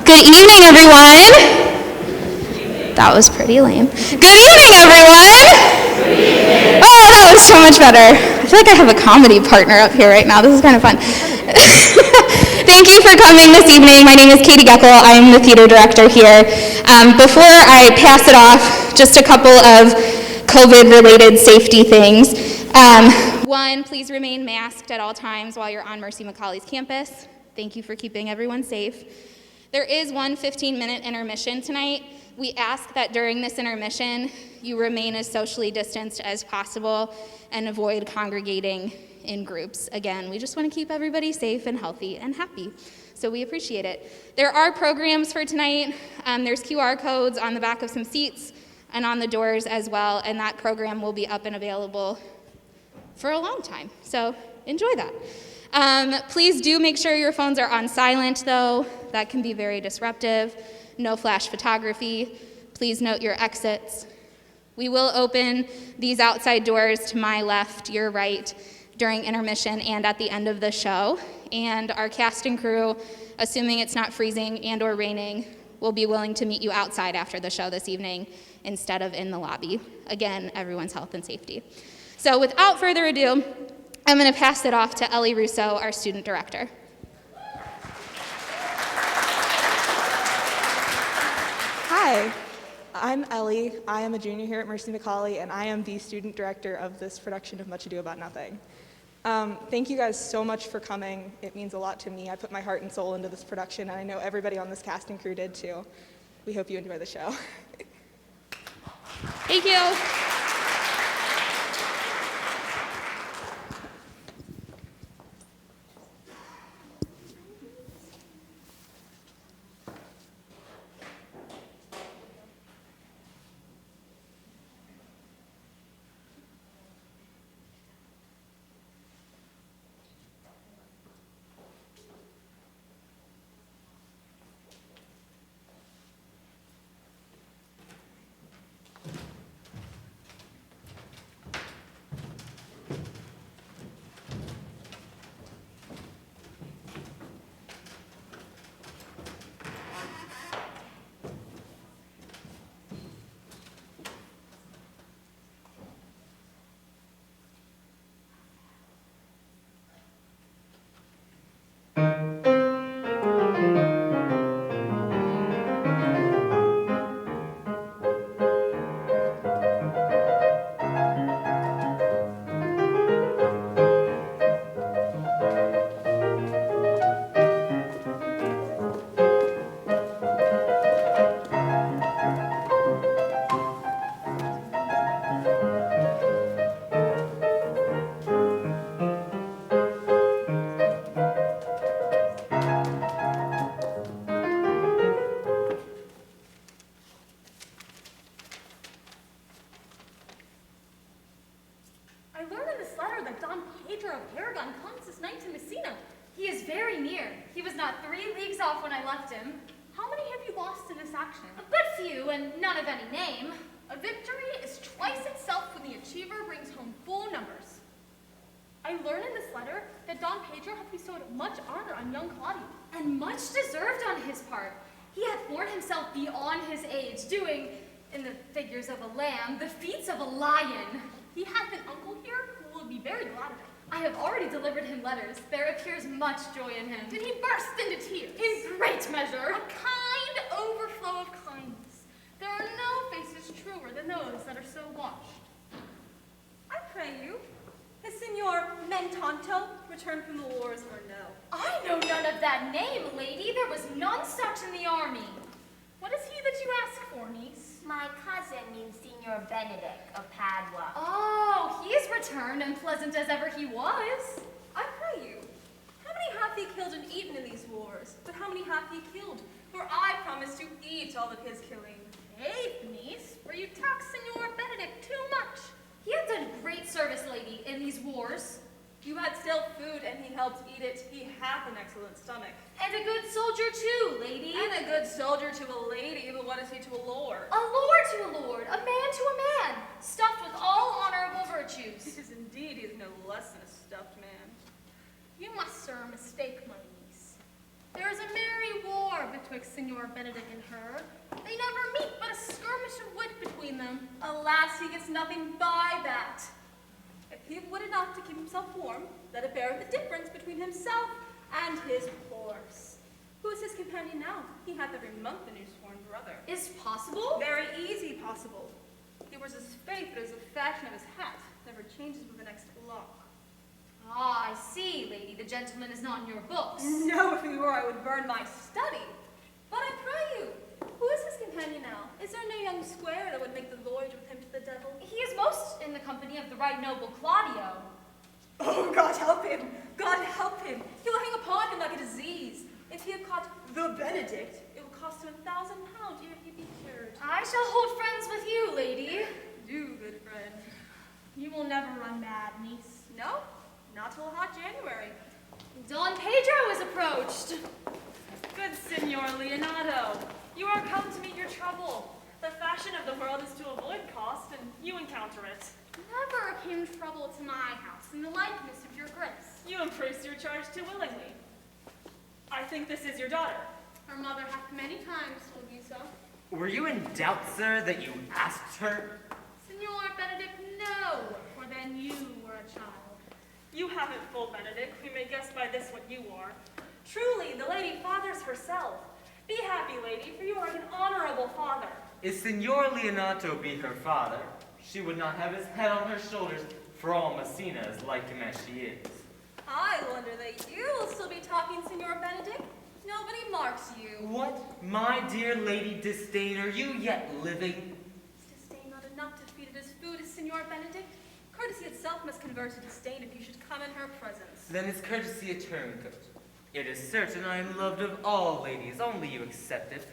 Good evening, everyone. That was pretty lame. Good evening, everyone. Oh, that was so much better. I feel like I have a comedy partner up here right now. This is kind of fun. Thank you for coming this evening. My name is Katie Geckel. I'm the theater director here. Before I pass it off, just a couple of COVID-related safety things. One, please remain masked at all times while you're on Mercy McAuley's campus. Thank you for keeping everyone safe. There is one 15-minute intermission tonight. We ask that during this intermission, you remain as socially distanced as possible and avoid congregating in groups. Again, we just want to keep everybody safe and healthy and happy, so we appreciate it. There are programs for tonight. There's QR codes on the back of some seats and on the doors as well, and that program will be up and available for a long time, so enjoy that. Please do make sure your phones are on silent, though. That can be very disruptive. No flash photography. Please note your exits. We will open these outside doors to my left, your right, during intermission and at the end of the show. And our cast and crew, assuming it's not freezing and or raining, will be willing to meet you outside after the show this evening instead of in the lobby. Again, everyone's health and safety. So without further ado, I'm going to pass it off to Ellie Russo, our student director. Hi, I'm Ellie. I am a junior here at Mercy McAuley, and I am the student director of this production of Much Ado About Nothing. Thank you guys so much for coming. It means a lot to me. I put my heart and soul into this production, and I know everybody on this cast and crew did too. We hope you enjoy the show. Thank you. The feats of a lion. He hath an uncle here who will be very glad of it. I have already delivered him letters. There appears much joy in him. Did he burst into tears? In great measure. A kind overflow of kindness. There are no faces truer Tonto, returned from the wars, or no? I know none of that name, lady. There was none such in the army. What is he that you ask for, niece? My cousin means Signor Benedict of Padua. Oh, he is returned and pleasant as ever he was. I pray you, how many hath he killed and eaten in these wars? But how many hath he killed? For I promise to eat all of his killing. Faith, niece, for you tax Signor Benedict too much. He hath done great service, lady, in these wars. You had still food, and he helped eat it. He hath an excellent stomach. And a good soldier too, lady. And a good soldier to a lady, but what is he to a lord? A lord to a lord, a man to a man, stuffed with all honorable virtues. It is indeed, he is no less than a stuffed man. You must, sir, mistake my niece. There is a merry war betwixt Signor Benedict and her. They never meet but a skirmish of wit between them. Alas, he gets nothing by that. If he would enough to keep himself warm, let it bear the difference between himself and his horse. Who is his companion now? He hath every month a new sworn brother. Is possible? Very easy possible. He wears his faith, but as the fashion of his hat never changes with the next lock. Ah, I see, lady. The gentleman is not in your books. No, if he were, I would burn my study. But I pray you, who is his companion now? Is there no young squire that would make the voyage with him to the devil? He is most in the company of the right noble Claudio. Oh, God help him! God help him! He will hang upon him like a disease. If he had caught the Benedict, it would cost him £1,000 ere he be cured. I shall hold friends with you, lady. Do, good friend. You will never run mad, niece. No, not till hot January. Don Pedro is approached. Good Signor Leonato, you are come to meet your trouble. The fashion of the world is to avoid cost, and you encounter it. Never came trouble to my house in the likeness of your grace. You embrace your charge too willingly. I think this is your daughter. Her mother hath many times told me so. Were you in doubt, sir, that you asked her? Signor Benedict, no, for then you were a child. You haven't fooled Benedict. We may guess by this what you are. Truly, the lady fathers herself. Be happy, lady, for you are an honorable father. If Signor Leonato be her father, she would not have his head on her shoulders, for all Messina is like him as she is. I wonder that you will still be talking, Signor Benedict. Nobody marks you. What, my dear lady Disdain, are you yet living? Is disdain not enough to feed it as food as Signor Benedict? Courtesy itself must convert to disdain if you should come in her presence. Then is courtesy a turncoat? It is certain I am loved of all ladies, only you accept it.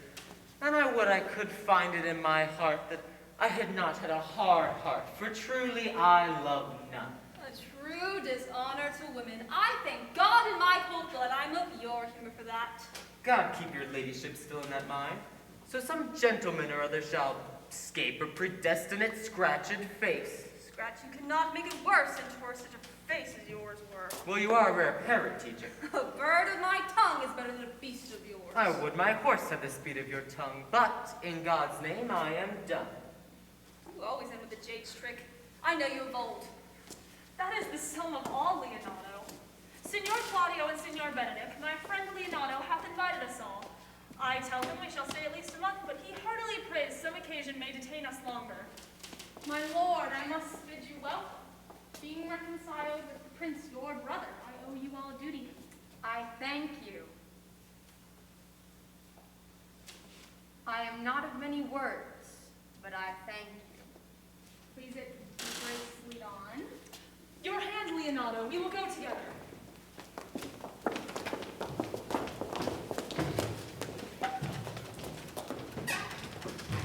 And I would I could find it in my heart that I had not had a hard heart, for truly I love none. A true dishonor to women. I thank God in my cold blood I'm of your humor for that. God keep your ladyship still in that mind, so some gentleman or other shall escape a predestinate scratched face. Scratch, you cannot make it worse and tore such a face as yours were. Well, you are a rare parrot, teacher. A bird of my tongue is better than a beast of yours. I would my horse have the speed of your tongue, but in God's name I am done. You always end with the jade's trick. I know you of old. That is the sum of all, Leonato. Signor Claudio and Signor Benedict, my friend Leonato, hath invited us all. I tell him we shall stay at least a month, but he heartily prays some occasion may detain us longer. My lord, I must bid you welcome. Being reconciled with the prince, your brother, I owe you all a duty. I thank you. I am not of many words, but I thank you. Please it grace lead on. Your hand, Leonato, we will go together.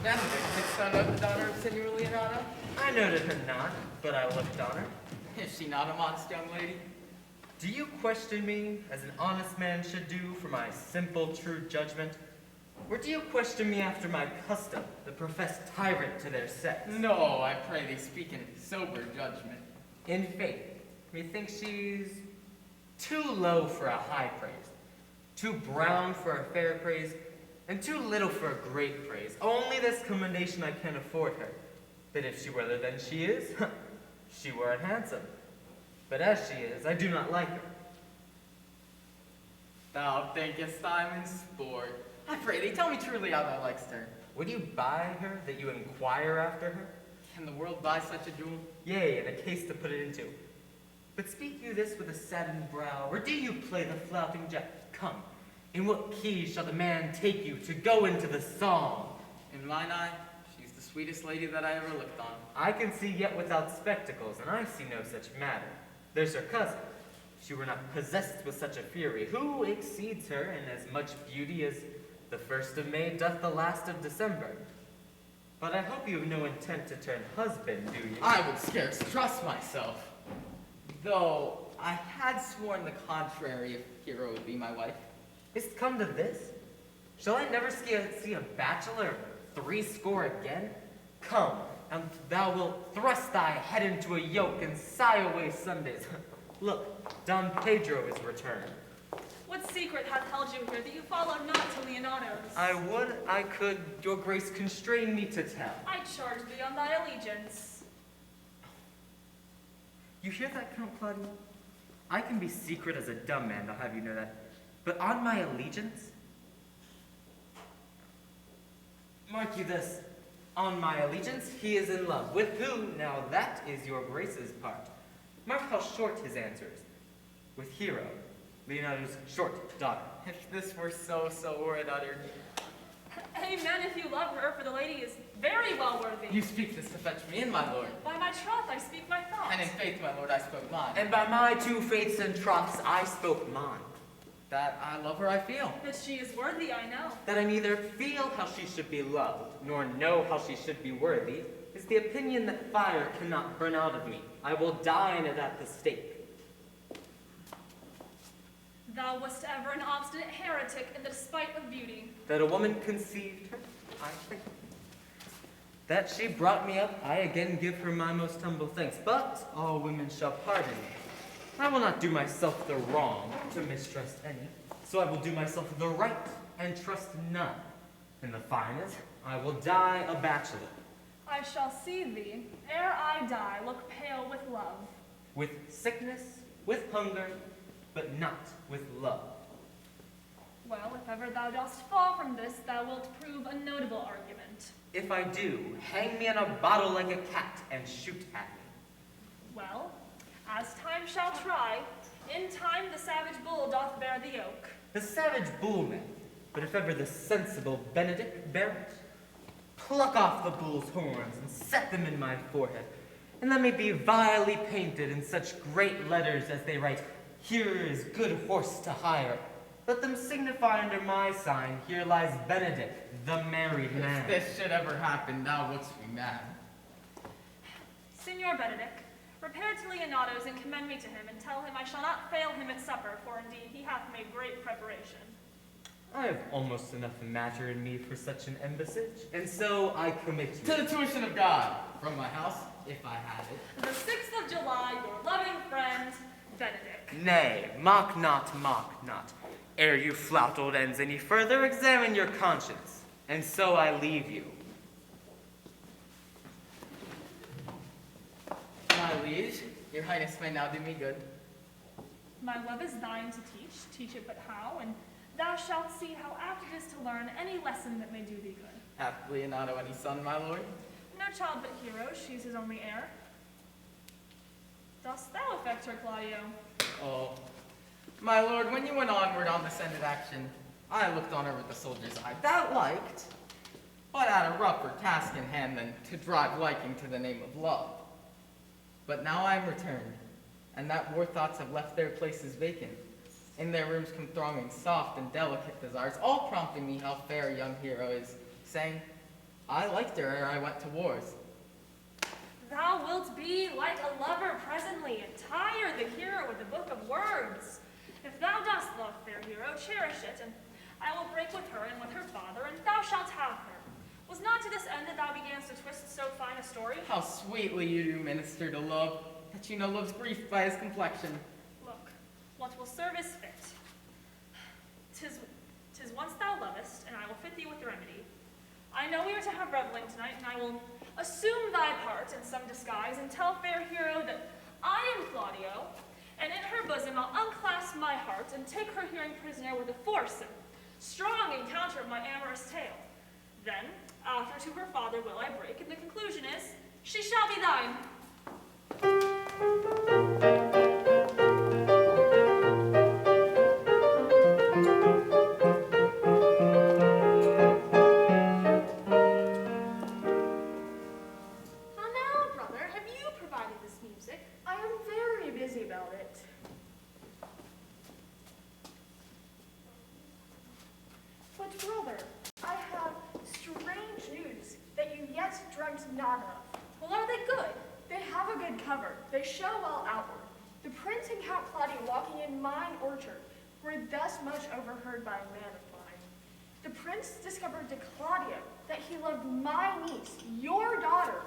Benedict, didst thou know the daughter of Signor Leonato? I noted her not, but I looked on her. Is she not a modest young lady? Do you question me, as an honest man should do, for my simple, true judgment? Or do you question me after my custom, the professed tyrant to their sex? No, I pray thee, speak in sober judgment. In faith, methinks she's too low for a high praise, too brown for a fair praise, and too little for a great praise. Only this commendation I can afford her, that if she were other than she is, she were handsome. But as she is, I do not like her. Thou thinkest I'm in sport. I pray thee, tell me truly how thou likest her. Would you buy her, that you inquire after her? Can the world buy such a jewel? Yea, and a case to put it into. But speak you this with a saddened brow, or do you play the flouting jack? Come, in what key shall the man take you to go into the song? In mine eye, she's the sweetest lady that I ever looked on. I can see yet without spectacles, and I see no such matter. There's her cousin. She were not possessed with such a fury, who exceeds her in as much beauty as the 1st of May doth the last of December. But I hope you have no intent to turn husband, do you? I would scarce trust myself. Though I had sworn the contrary if Hero would be my wife. Is't come to this? Shall I never see a bachelor 80 again? Come, and thou wilt thrust thy head into a yoke and sigh away Sundays. Look, Don Pedro is returned. What secret hath held you here that you follow not to Leonato's? I would I could, your grace, constrain me to tell. I charge thee on thy allegiance. You hear that, Count Claudio? I can be secret as a dumb man, I'll have you know that. But on my allegiance? Mark you this. On my allegiance, he is in love. With who? Now that is your grace's part. Mark how short his answer is. With Hero, Leonardo's short daughter. If this were so were it uttered. Amen, if you love her, for the lady is very well worthy. You speak this to fetch me in, my lord. By my troth, I speak my thoughts. And in faith, my lord, I spoke mine. And by my 2 faiths and troths, I spoke mine. That I love her, I feel. That she is worthy, I know. That I neither feel how she should be loved, nor know how she should be worthy, is the opinion that fire cannot burn out of me. I will die in it at the stake. Thou wast ever an obstinate heretic in the despite of beauty. That a woman conceived her, I think. That she brought me up, I again give her my most humble thanks. But all women shall pardon me. I will not do myself the wrong to mistrust any, so I will do myself the right and trust none. And the fine is, I will die a bachelor. I shall see thee, ere I die, look pale with love. With sickness, with hunger, but not with love. Well, if ever thou dost fall from this, thou wilt prove a notable argument. If I do, hang me in a bottle like a cat and shoot at me. Well, as time shall try, in time the savage bull doth bear the yoke. The savage bull may, but if ever the sensible Benedict bear it, pluck off the bull's horns and set them in my forehead, and let me be vilely painted in such great letters as they write, "Here is good horse to hire." Let them signify under my sign, "Here lies Benedict, the married man." If this should ever happen, thou wouldst be mad. Signor Benedict, repair to Leonato's and commend me to him, and tell him I shall not fail him at supper, for indeed he hath made great preparation. I have almost enough matter in me for such an embassage, and so I commit you. To the tuition of God, from my house, if I had it. The 6th of July, your loving friend, Benedict. Nay, mock not, mock not. Ere you flout old ends any further, examine your conscience, and so I leave you. My liege, your highness may now do me good. My love is thine to teach it but how, and thou shalt see how apt it is to learn any lesson that may do thee good. Hath Leonato any son, my lord? No child but Hero, she's his only heir. Dost thou affect her, Claudio? Oh, my lord, when you went onward on descended action, I looked on her with the soldier's eye. That liked, but had a rougher task in hand than to drive liking to the name of love. But now I am returned, and that war thoughts have left their places vacant. In their rooms come thronging soft and delicate desires, all prompting me how fair a young hero is, saying, I liked her ere I went to wars. Thou wilt be like a lover presently, and tire the hero with a book of words. If thou dost love fair hero, cherish it, and I will break with her and with her father, and thou shalt have her. Was not to this end that thou beganst to twist so fine a story? How sweetly you do minister to love, that you know love's brief by his complexion. Look, what will serve is fit. Tis once thou lovest, and I will fit thee with the remedy. I know we are to have reveling tonight, and I will assume thy part in some disguise, and tell fair hero that I am Claudio, and in her bosom I'll unclasp my heart, and take her hearing prisoner with a force and strong encounter of my amorous tale. Then, after to her father will I break, and the conclusion is, she shall be thine. dreamt not of. Well, are they good? They have a good cover. They show well outward. The prince and Count Claudia walking in mine orchard were thus much overheard by a man of mine. The prince discovered to Claudio that he loved my niece, your daughter,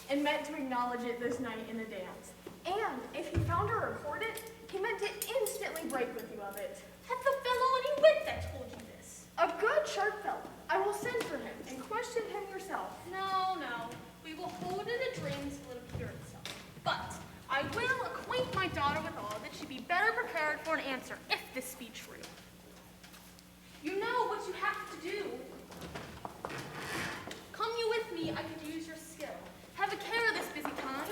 and meant to acknowledge it this night in the dance. And if he found her recorded, he meant to instantly break with you of it. Hath the fellow any wit that told you this? A good sharp fellow. I will send for him and question him yourself. No, no. We will hold it a dream till it appear itself. But I will acquaint my daughter with all that she be better prepared for an answer, if this be true. You know what you have to do. Come you with me, I could use your skill. Have a care of this busy time.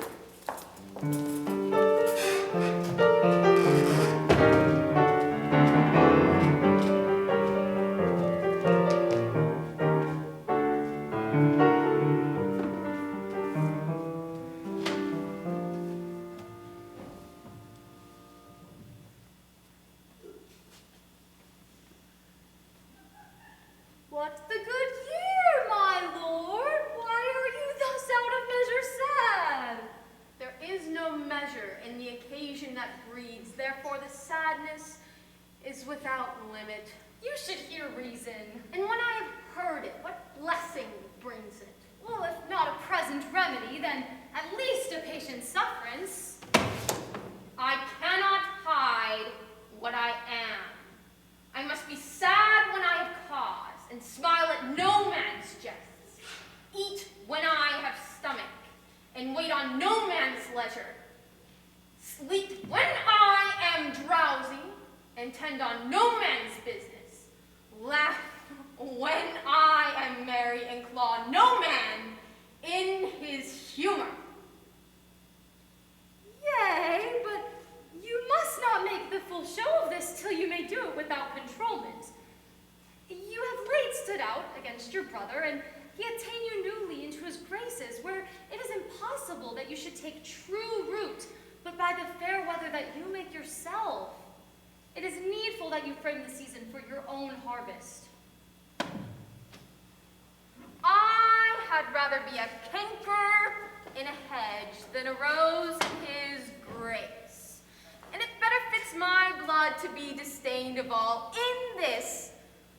What's the good year, my lord? Why are you thus out of measure sad? There is no measure in the occasion that breeds, therefore the sadness is without limit. You should hear reason. And when I have heard it, what blessing brings it? Well, if not a present remedy, then at least a patient sufferance. I cannot hide what I am. I must be sad when I have cause, and smile at no man's jests. Eat when I have stomach, and wait on no man's leisure. Sleep when I am drowsy, and tend on no man's business. Laugh when I am merry, and claw no man in his humor. Yea, but you must not make the full show of this till you may do it without controlment. You have late stood out against your brother, and he attained you newly into his graces, where it is impossible that you should take true root, but by the fair weather that you make yourself. It is needful that you frame the season for your own harvest. I had rather be a canker in a hedge than a rose in his grace. And it better fits my blood to be disdained of all in this,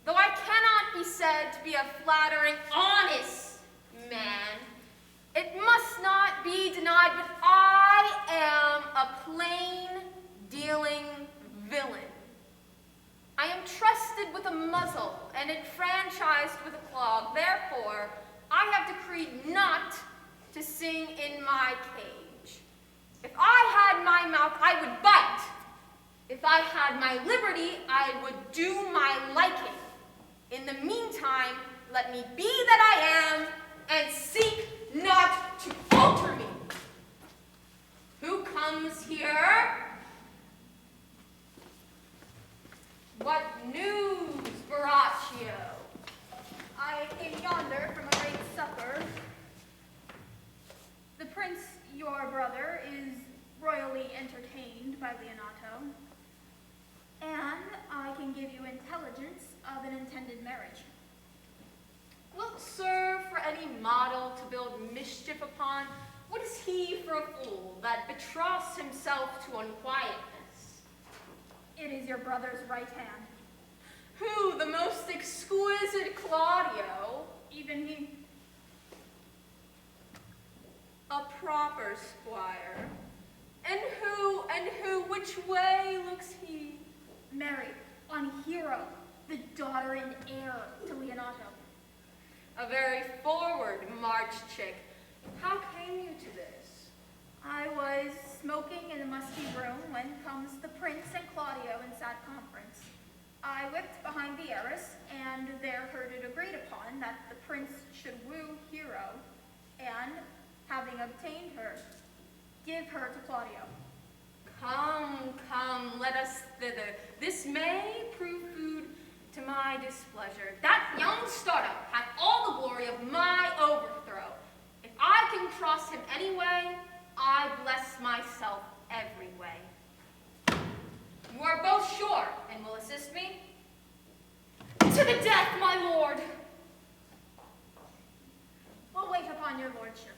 though I cannot be said to be a flattering, honest man. It must not be denied, but I am a plain dealing villain. I am trusted with a muzzle and enfranchised with a clog. Therefore, I have decreed not to sing in my cage. If I had my mouth, I would bite. If I had my liberty, I would do my liking. In the meantime, let me be that I am, and seek not to alter me. Who comes here? What news, Baraccio? I came yonder from a great supper. The prince, your brother, is royally entertained by Leonato, and I can give you intelligence of an intended marriage. Wilt serve for any model to build mischief upon? What is he for a fool that betrusts himself to unquietness? It is your brother's right hand. Who, the most exquisite Claudio? Even he. A proper squire. And who, which way looks he? Married on Hero, the daughter and heir to Leonato. A very forward March chick. How came you to this? I was smoking in the musty room when comes the prince and Claudio in sad conference. I whipped behind the heiress, and there heard it agreed upon that the prince should woo Hero, and, having obtained her, give her to Claudio. Come, let us thither. This may prove food to my displeasure. That young startup hath all the glory of my overthrow. If I can cross him any way, I bless myself every way. You are both sure, and will assist me? To the death, my lord! We'll wait upon your lordship.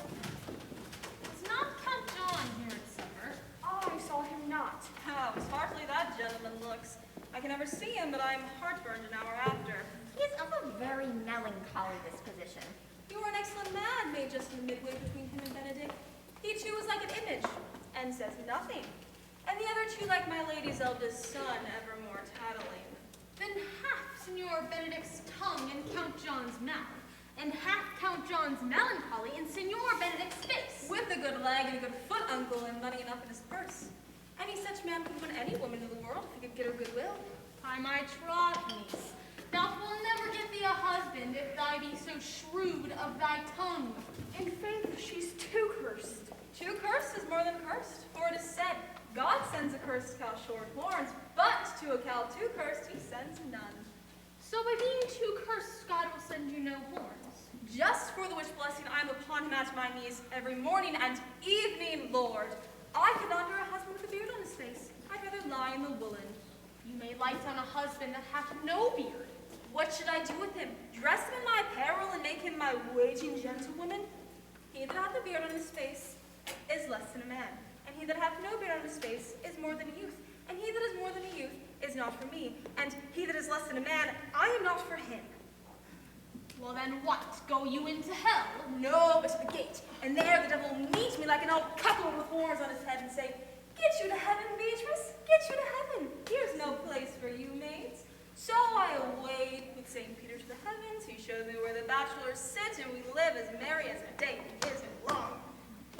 Is not Count John here at supper? I saw him not. How sparkly that gentleman looks. I can never see him, but I'm heartburned an hour after. He is of a very melancholy disposition. You were an excellent man, made just in the midway between him and Benedict. He too was like an image, and says nothing. And the other two like my lady's eldest son, evermore tattling. Then half Signor Benedict's tongue in Count John's mouth, and half Count John's melancholy in Signor Benedict's face. With a good leg and a good foot, uncle, and money enough in his purse. Any such man could win any woman in the world if he could get her goodwill. By my troth, niece, thou wilt never get thee a husband if thou be so shrewd of thy tongue. In faith, she's too cursed. Too cursed is more than cursed, for it is said, God sends a cursed cow short horns, but to a cow too cursed he sends none. So by being too cursed, God will send you no horns. Just for the which blessing I am upon him at my knees every morning and evening, Lord. I could not bear a husband with a beard on his face. I'd rather lie in the woolen. You may light on a husband that hath no beard. What should I do with him? Dress him in my apparel and make him my waging gentlewoman? He that hath a beard on his face is less than a man, and he that hath no beard on his face is more than a youth, and he that is more than a youth is not for me, and he that is less than a man, I am not for him. Well then what? Go you into hell? No, but to the gate, and there the devil will meet me like an old cuckold with horns on his head and say, Get you to heaven, Beatrice, get you to heaven. Here's no place for you, maids. So I away with St. Peter to the heavens. He shows me where the bachelors sit, and we live as merry as the day isn't long.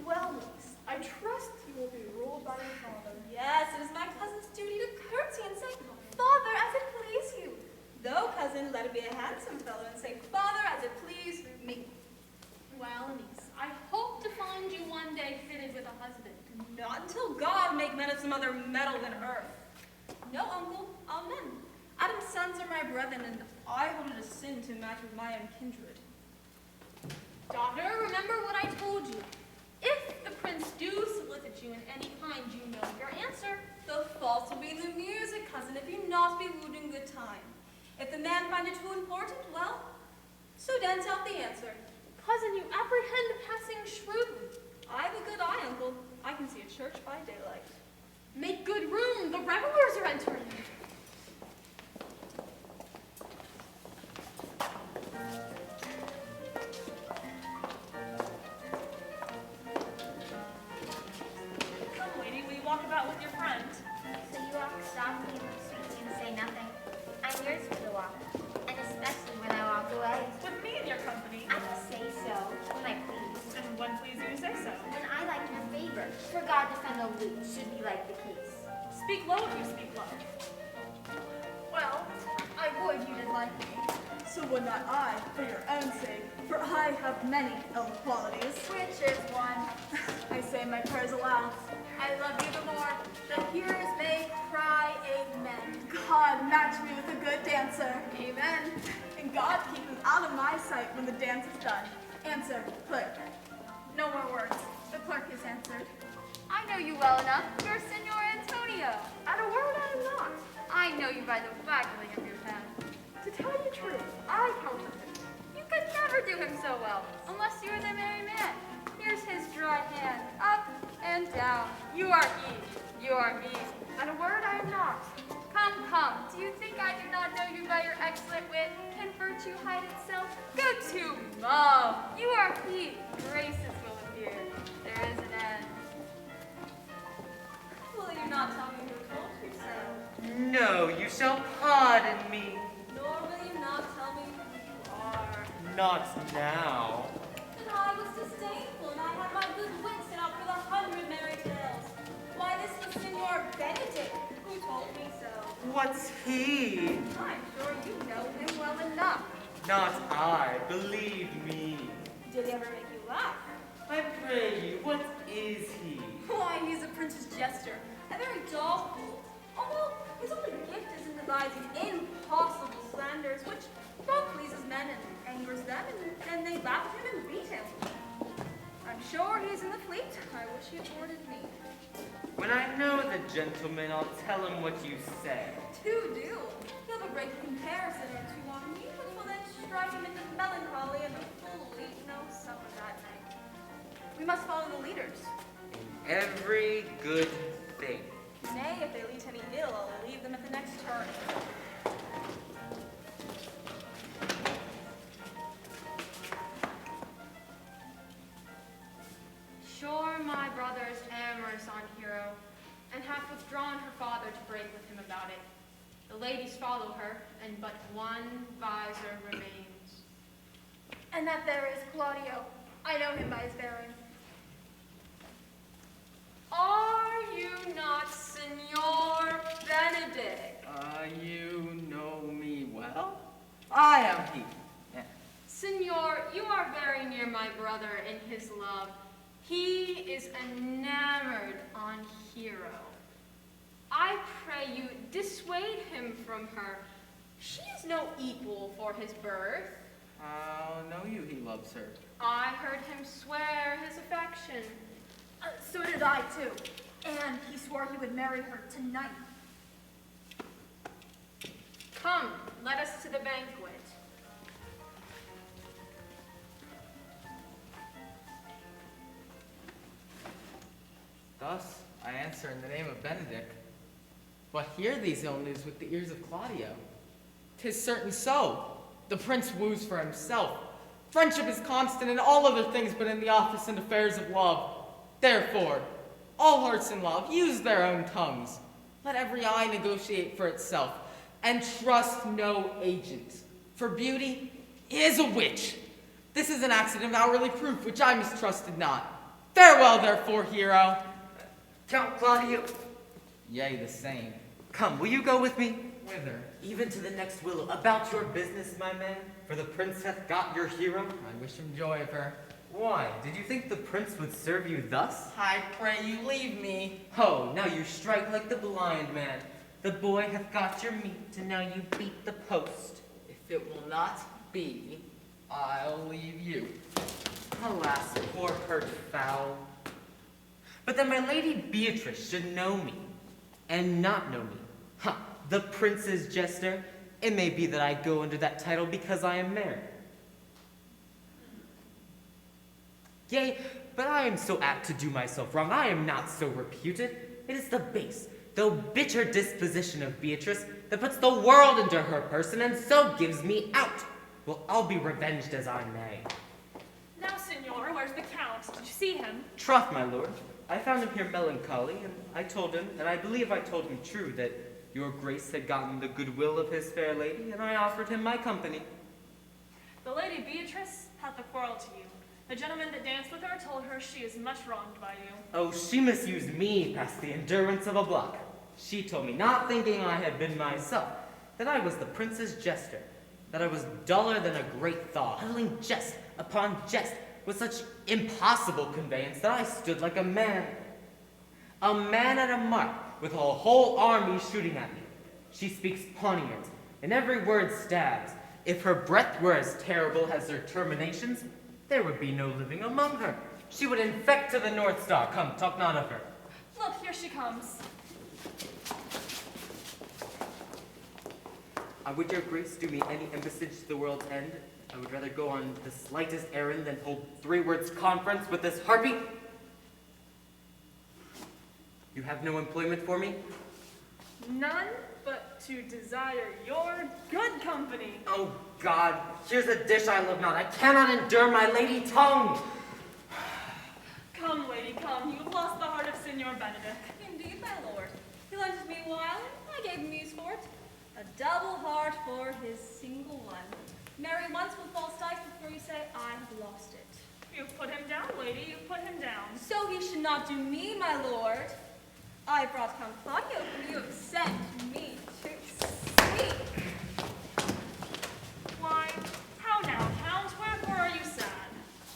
Well, niece, I trust you will be ruled by your father. Yes, it is my cousin's duty to curtsy and say, Father, as it please you. Though, cousin, let it be a handsome fellow and say, Father, as it please me. Well, niece, I hope to find you one day fitted with a husband. Not until God make men of some other metal than earth. No, uncle, amen. Adam's sons are my brethren, and I hold it a sin to match with my own kindred. Daughter, remember what I told you. If the prince do solicit you in any kind, you know your answer. The fault will be in the music, cousin, if you not be wooed in good time. If the man find it too important, well, so dance out the answer. Cousin, you apprehend passing shrewdly. I've a good eye, uncle. I can see a church by daylight. Make good room, the revelers are entering. Come, lady, will you walk about with your friend? So you walk softly and sweetly and say nothing. I'm yours for the walk, and especially when I walk away. With me in your company. I will say so when I please. And when please you say so. When I like your favor, for God defend the lute should be like the case. Speak low if you speak low. Well, I would you did like me. So would not I, for your own sake, for I have many ill qualities. Which is one. I say my prayers aloud. I love you the more. The hearers may cry amen. God match me with a good dancer. Amen. And God keep him out of my sight when the dance is done. Answer, clerk. No more words. The clerk has answered. I know you well enough. You're Signor Antonio. At a word I am not. I know you by the waggling of your head. To tell you the truth, I counterfeit. You could never do him so well, unless you were the merry man. Here's his dry hand, up and down. You are he. You are he. At a word I am not. Come, come. Do you think I do not know you by your excellent wit? Can virtue hide itself? Go to Mom. You are he. Graces will appear. There is an end. Will you not tell me who told you so? No, you shall pardon me. Nor will you not tell me who you are. Not now. And I was disdainful, and I had my good wits set out for the 100 merry tales. Why, this was Signor Benedict who told me so. What's he? I'm sure you know him well enough. Not I, believe me. Did he ever make you laugh? I pray you, what is he? Why, he's a prince's jester, a very dull fool. Although his only gift is in devising impossible slanders, which both pleases men and angers them, and they laugh at him and beat him. I'm sure he's in the fleet. I wish he had boarded me. When I know the gentleman, I'll tell him what you say. Do. He'll have a great comparison or two on me, which will then strike him into melancholy and a fool eat no supper that night. We must follow the leaders. Every good thing. Nay, if they lead to any ill, I'll leave them at the next turn. Sure, my brother is amorous on Hero, and hath withdrawn her father to break with him about it. The ladies follow her, and but one visor remains. And that there is Claudio. I know him by his bearing. Are you not Signor Benedict? You know me well? I am he. Signor, you are very near my brother in his love. He is enamored on Hero. I pray you dissuade him from her. She is no equal for his birth. How know you he loves her? I heard him swear his affection. So did I, too. And he swore he would marry her tonight. Come, let us to the banquet. Thus, I answer in the name of Benedict. But hear these ill news with the ears of Claudio. 'Tis certain so. The prince woos for himself. Friendship is constant in all other things but in the office and affairs of love. Therefore, all hearts in love use their own tongues. Let every eye negotiate for itself, and trust no agent. For beauty is a witch. This is an accident of hourly proof, which I mistrusted not. Farewell, therefore, Hero. Count Claudio. Yea, the same. Come, will you go with me? Whither? Even to the next willow. About your business, my man. For the prince hath got your hero. I wish him joy of her. Why? Did you think the prince would serve you thus? I pray you leave me. Oh, now you strike like the blind man. The boy hath got your meat, and now you beat the post. If it will not be, I'll leave you. Alas, poor hurt fowl. But that my lady Beatrice should know me, and not know me. Huh, the prince's jester. It may be that I go under that title because I am married. Yea, but I am so apt to do myself wrong. I am not so reputed. It is the base, though bitter disposition of Beatrice that puts the world into her person and so gives me out. Well, I'll be revenged as I may. Now, Signor, where's the Count? Did you see him? Troth, my lord, I found him here melancholy, and I told him, and I believe I told him true, that your grace had gotten the goodwill of his fair lady, and I offered him my company. The Lady Beatrice hath a quarrel to you. The gentleman that danced with her told her she is much wronged by you. Oh, she misused me past the endurance of a block. She told me, not thinking I had been myself, that I was the prince's jester, that I was duller than a great thaw, huddling jest upon jest with such impossible conveyance that I stood like a man at a mark, with a whole army shooting at me. She speaks Pawnee, and every word stabs. If her breath were as terrible as her terminations, there would be no living among her. She would infect to the North Star. Come, talk not of her. Look, here she comes. Would your grace do me any embassage to the world's end? I would rather go on the slightest errand than hold 3 words conference with this harpy. You have no employment for me? None but to desire your good company. Oh, God, here's a dish I love not. I cannot endure my lady tongue. Come, lady, come. You've lost the heart of Signor Benedict. Indeed, my lord. He lent it me a while, and I gave him use for it. A double heart for his single one. Marry once with false dice before you say, I have lost it. You've put him down, lady. You've put him down. So he should not do me, my lord. I brought Count Claudio whom you have sent me to seek. Why, how now, Count? Wherefore are you sad?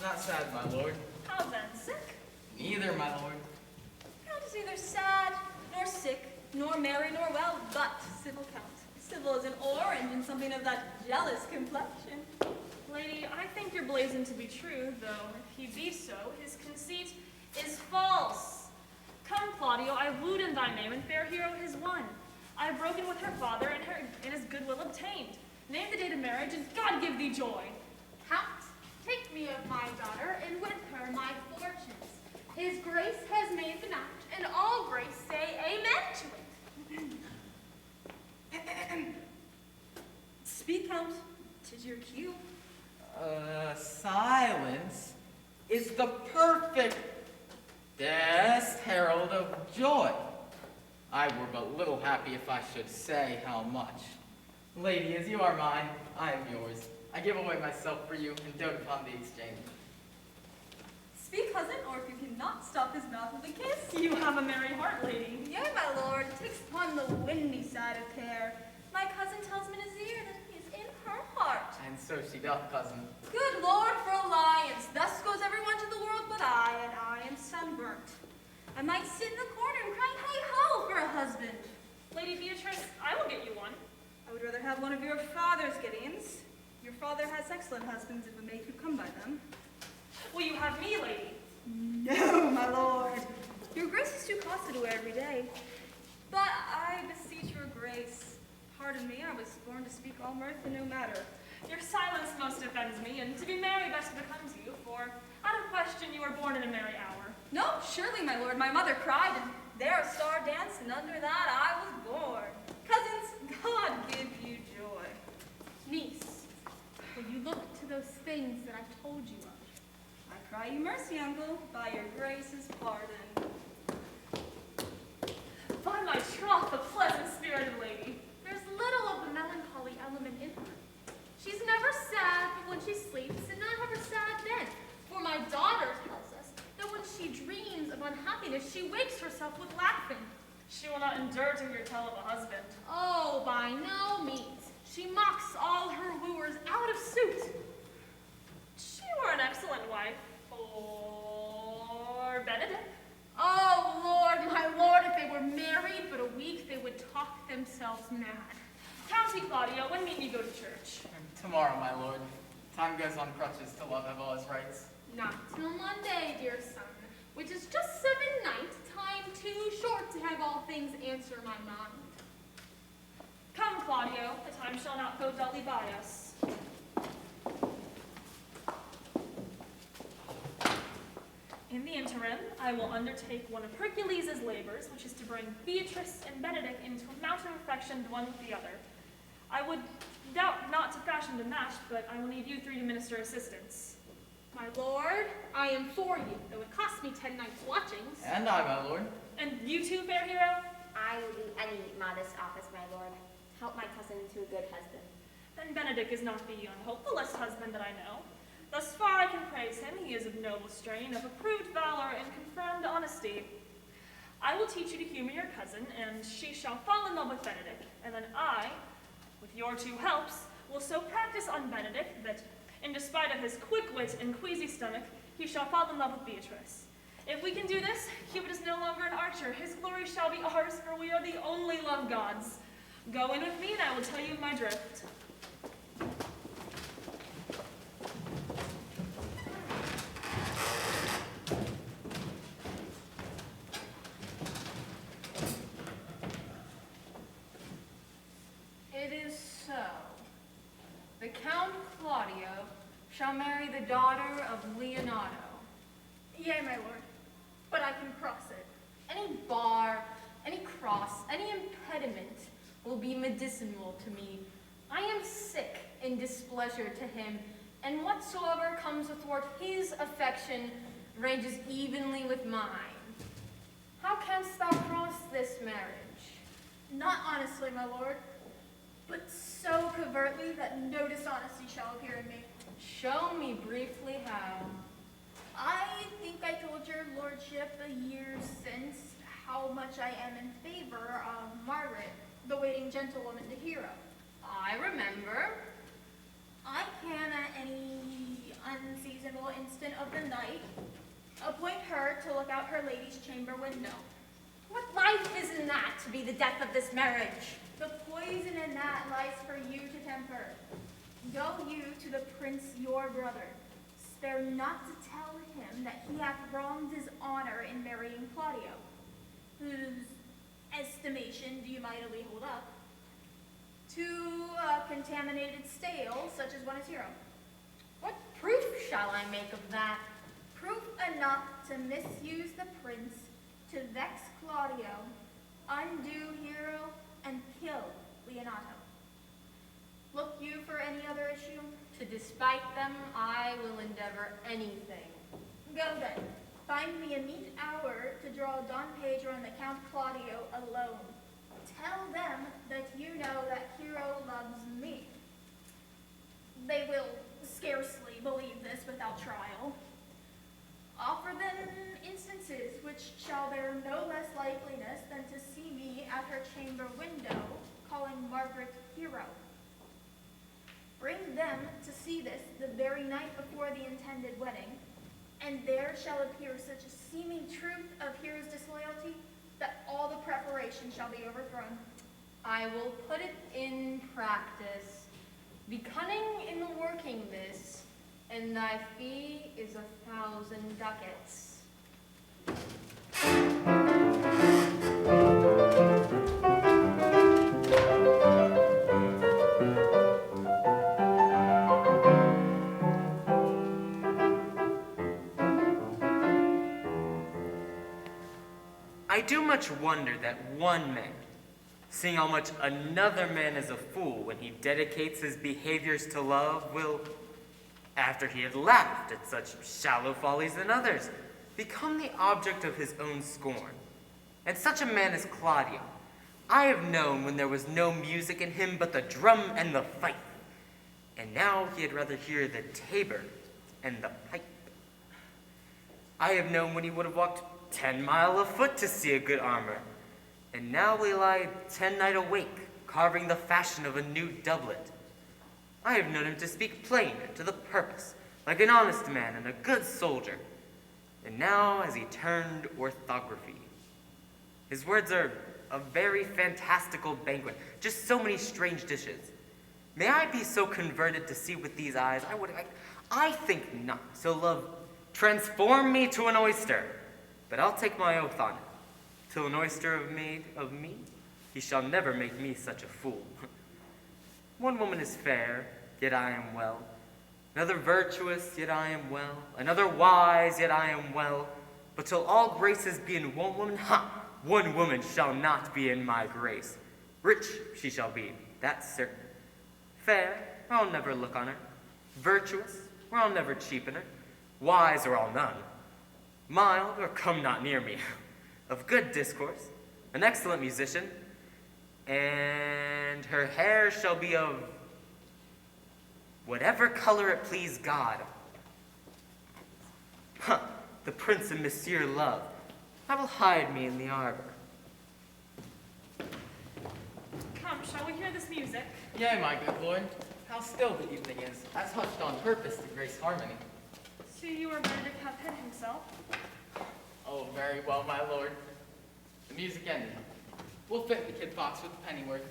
Not sad, my lord. How then, sick? Neither, my lord. Count is neither sad, nor sick, nor merry nor well, but civil count. Civil as an orange and something of that jealous complexion. Lady, I think your blazon to be true, though if he be so, his conceit is false. Come, Claudio, I wooed in thy name, and fair hero has won. I have broken with her father, and his goodwill obtained. Name the date of marriage, and God give thee joy. Count, take me of my daughter, and with her my fortunes. His grace has made the match, and all grace say amen to it. Speak, Count. 'Tis your cue. Silence is the perfect herald of joy. I were but little happy if I should say how much. Lady, as you are mine, I am yours. I give away myself for you and dote upon the exchange. Speak, cousin, or if you cannot stop his mouth with a kiss. You have a merry heart, lady. Yea, my lord, takes upon the windy side of care. My cousin tells me in his ear that he is in her heart. And so she doth, cousin. Good Lord, for alliance, thus goes everyone to the world but I, and I am sunburnt. I might sit in the corner and cry hey-ho for a husband. Lady Beatrice, I will get you one. I would rather have one of your father's Gideons. Your father has excellent husbands if a maid could come by them. Will you have me, lady? No, my lord. Your grace is too costly to wear every day. But I beseech your grace. Pardon me, I was born to speak all mirth and no matter. Your silence most offends me, and to be merry best becomes you, for out of question you were born in a merry hour. No, surely, my lord. My mother cried, and there a star danced, and under that I was born. Cousins, God give you joy. Niece, will you look to those things that I told you of? I cry you mercy, uncle, by your grace's pardon. By my troth, a pleasant-spirited lady. There's little of the melancholy element in her. She's never sad but when she sleeps, and not ever sad then. For my daughter tells us that when she dreams of unhappiness, she wakes herself with laughing. She will not endure to hear tell of a husband. Oh, by no means. She mocks all her wooers out of suit. She were an excellent wife for Benedict. Oh, Lord, my Lord, if they were married but a week, they would talk themselves mad. County Claudio, when meet you go to church? Tomorrow, my lord. Time goes on crutches till love have all his rights. Not till Monday, dear son, which is just 7 nights, time too short to have all things answer my mind. Come, Claudio, the time shall not go dully by us. In the interim, I will undertake one of Hercules' labors, which is to bring Beatrice and Benedict into a mountain of affection one with the other. I would doubt not to fashion the match, but I will need you three to minister assistance. My lord, I am for you, though it cost me 10 nights' watchings. And I, my lord. And you too, fair hero? I will do any modest office, my lord. Help my cousin to a good husband. Then Benedict is not the unhopefullest husband that I know. Thus far I can praise him. He is of noble strain, of approved valor, and confirmed honesty. I will teach you to humor your cousin, and she shall fall in love with Benedict. And then I, with your two helps, will so practice on Benedict that, in despite of his quick wit and queasy stomach, he shall fall in love with Beatrice. If we can do this, Cupid is no longer an archer. His glory shall be ours, for we are the only love gods. Go in with me, and I will tell you my drift. It is so. The Count Claudio shall marry the daughter of Leonardo. Yea, my lord, but I can cross it. Any bar, any cross, any impediment will be medicinal to me. I am sick in displeasure to him, and whatsoever comes athwart his affection ranges evenly with mine. How canst thou cross this marriage? Not honestly, my lord, but so covertly that no dishonesty shall appear in me. Show me briefly how. I think I told your lordship a year since how much I am in favor of Margaret, the waiting gentlewoman to Hero. I remember. I can at any unseasonable instant of the night appoint her to look out her lady's chamber window. What life is in that to be the death of this marriage? The poison in that lies for you to temper. Go you to the prince your brother. Spare not to tell him that he hath wronged his honor in marrying Claudio. Whose estimation do you mightily hold up? To a contaminated stale, such as one is hero. What proof shall I make of that? Proof enough to misuse the prince, to vex Claudio, undo Hero, and kill Leonato. Look you for any other issue? To despite them, I will endeavor anything. Go then. Find me a meet hour to draw Don Pedro and the Count Claudio alone. Tell them that you know that Hero loves me. They will scarcely believe this without trial. Offer them instances which shall bear no less likeliness than to see me at her chamber window calling Margaret Hero. Bring them to see this the very night before the intended wedding, and there shall appear such a seeming truth of Hero's disloyalty that all the preparation shall be overthrown. I will put it in practice. Be cunning in the working this, and thy fee is 1,000 ducats. I do much wonder that one man, seeing how much another man is a fool when he dedicates his behaviors to love, will, after he had laughed at such shallow follies in others, become the object of his own scorn. And such a man as Claudio, I have known when there was no music in him but the drum and the fife, and now he had rather hear the tabor and the pipe. I have known when he would have walked 10 mile afoot to see a good armor, and now we lie 10 night awake, carving the fashion of a new doublet. I have known him to speak plain and to the purpose, like an honest man and a good soldier, and now has he turned orthography. His words are a very fantastical banquet, just so many strange dishes. May I be so converted to see with these eyes? I think not, so love transform me to an oyster. But I'll take my oath on it. Till an oyster have made of me, he shall never make me such a fool. One woman is fair, yet I am well. Another virtuous, yet I am well. Another wise, yet I am well. But till all graces be in one woman, one woman shall not be in my grace. Rich she shall be, that's certain. Fair, or I'll never look on her. Virtuous, or I'll never cheapen her. Wise, or I'll none. Mild, or come not near me. Of good discourse, an excellent musician, and her hair shall be of whatever color it please God. The prince and Monsieur Love. I will hide me in the arbor. Come, shall we hear this music? Yea, my good lord. How still the evening is, as hushed on purpose to grace harmony. See you or Benedict hath hid himself. Oh, very well, my lord. The music ended. We'll fit the kid fox with the pennyworth.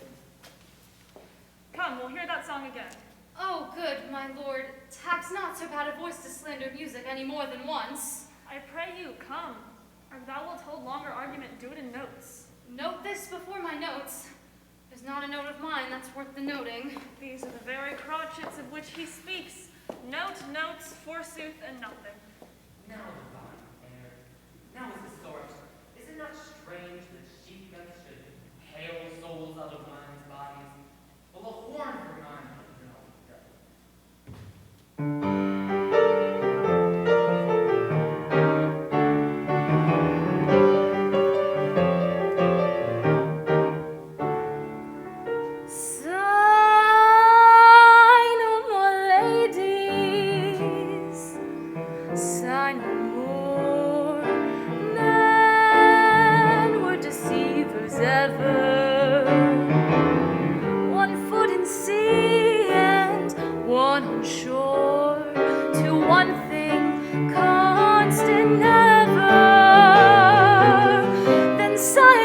Come, we'll hear that song again. Oh, good, my lord. Tax not so bad a voice to slander music any more than once. I pray you, come. Or thou wilt hold longer argument, do it in notes. Note this before my notes. There's not a note of mine that's worth the noting. These are the very crotchets of which he speaks. Notes, forsooth, and nothing. Now, divine air, now is the source. Is it not strange that sheep guts should hail souls out of men's bodies? Well, a horn for mine no Sigh no more, ladies. Sigh no more. Men were deceivers ever. One foot in sea and one on shore. To one thing constant ever. Then sigh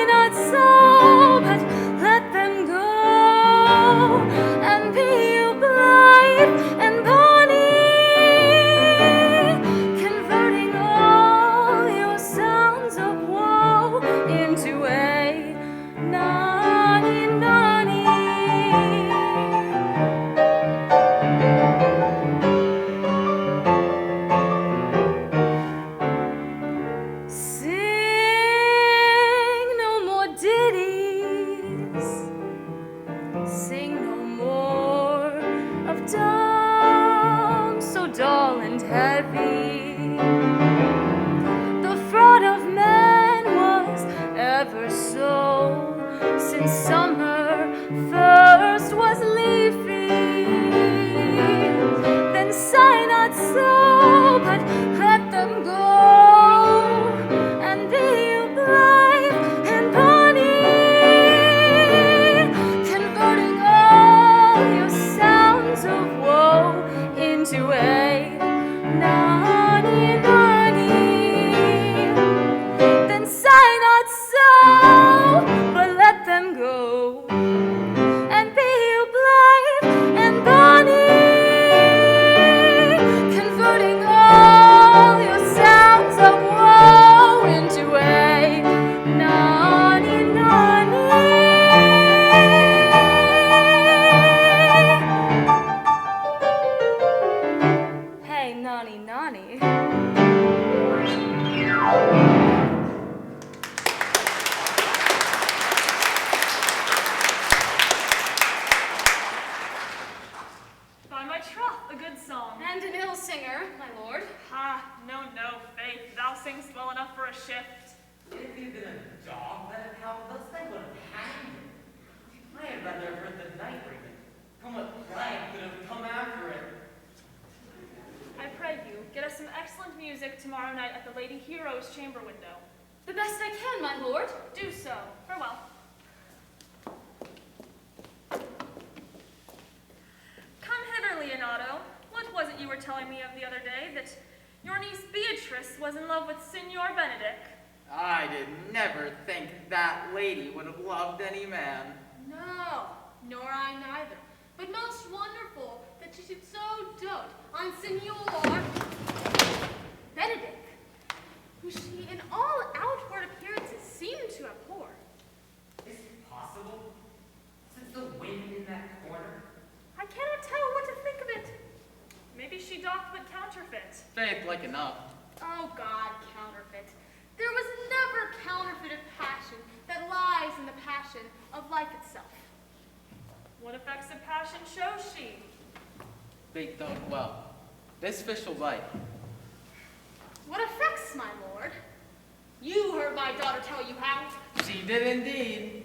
money. By my troth, a good song. And an ill singer, my lord. Ha, no, Faith, thou singst well enough for a shift. If you'd been a dog that had held us, they would have hanged him. I had rather have heard the night ringing. Come what plague could have come after it. I pray you, get us some excellent music tomorrow night at the Lady Hero's chamber window. The best I can, my lord. Do so. Farewell. Come hither, Leonato. What was it you were telling me of the other day, that your niece Beatrice was in love with Signor Benedict? I did never think that lady would have loved any man. No, nor I neither. But most wonderful that she should so dote on Signor Benedict, who she in all outward appearances seemed to abhor. Is it possible? Since the wind in that corner? I cannot tell what to think of it. Maybe she doth but counterfeit. Faith like enough. Oh God, counterfeit. There was never counterfeit of passion that lies in the passion of life itself. What effects of passion shows she? Big dog well. This fish will bite. What effects, my lord? You heard my daughter tell you how. She did indeed.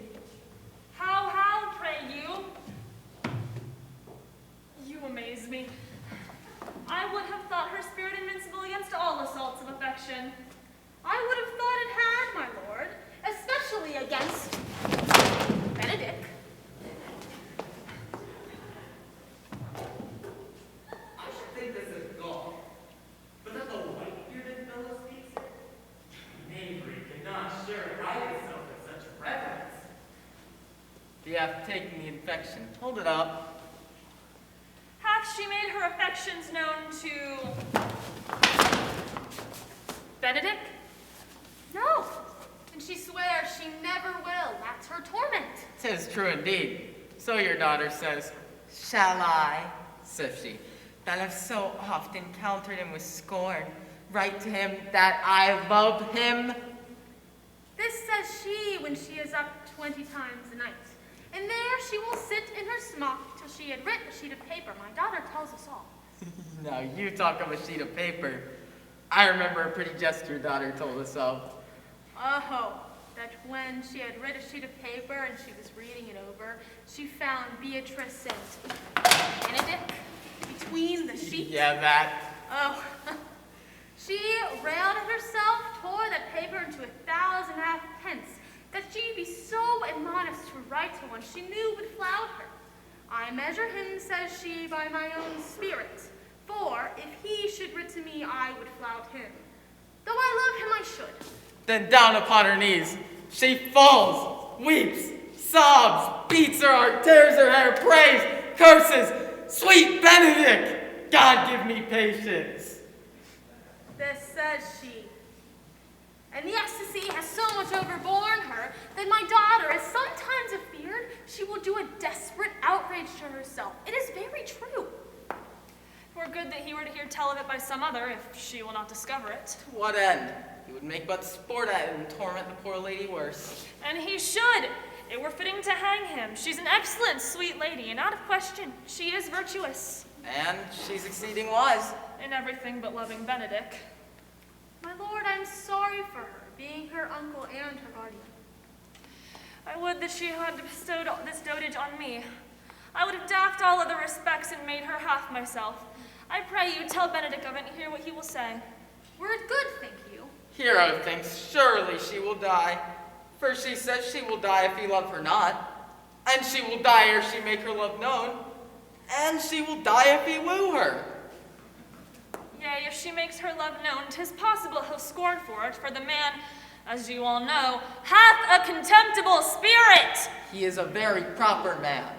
How, pray you? You amaze me. I would have thought her spirit invincible against all assaults of affection. I would have thought it had, my lord, Especially against Benedict. I should think this is golf. But that the white-bearded fellow speaks it? Knavery cannot sure hide itself in such reverence. You have taken the infection. Hold it up. hath she made her affections known to Benedict? No, and she swears she never will. That's her torment. 'Tis true indeed. So your daughter says, shall I, saith she, that have so oft encountered him with scorn, write to him that I love him? This says she when she is up 20 times a night. And there she will sit in her smock till she had writ a sheet of paper. My daughter tells us all. Now you talk of a sheet of paper. I remember a pretty jest your daughter told us of. Oh, that when she had writ a sheet of paper and she was reading it over, she found Beatrice and Benedict between the sheets. Yeah, that. Oh, she railed at herself, tore that paper into 1,000 halfpence, that she be so admonished to write to one she knew would flout her. I measure him, says she, by my own spirit, for if he should writ to me, I would flout him. Though I love him, I should. Then down upon her knees, she falls, weeps, sobs, beats her heart, tears her hair, prays, curses, sweet Benedict! God give me patience. This says she. And the ecstasy has so much overborne her that my daughter is sometimes afeared she will do a desperate outrage to herself. It is very true. Twere good that he were to hear tell of it by some other, if she will not discover it. To what end? He would make but sport at it and torment the poor lady worse. And he should. It were fitting to hang him. She's an excellent, sweet lady, and out of question, she is virtuous. And she's exceeding wise. In everything but loving Benedict. My lord, I'm sorry for her, being her uncle and her guardian. I would that she had bestowed this dotage on me. I would have daffed all other respects and made her half myself. I pray you tell Benedict of it and hear what he will say. Were it good, think you? Hero thinks surely she will die. For she says she will die if he love her not. And she will die ere she make her love known. And she will die if he woo her. Yea, if she makes her love known, 'tis possible he'll scorn for it, for the man, as you all know, hath a contemptible spirit. He is a very proper man.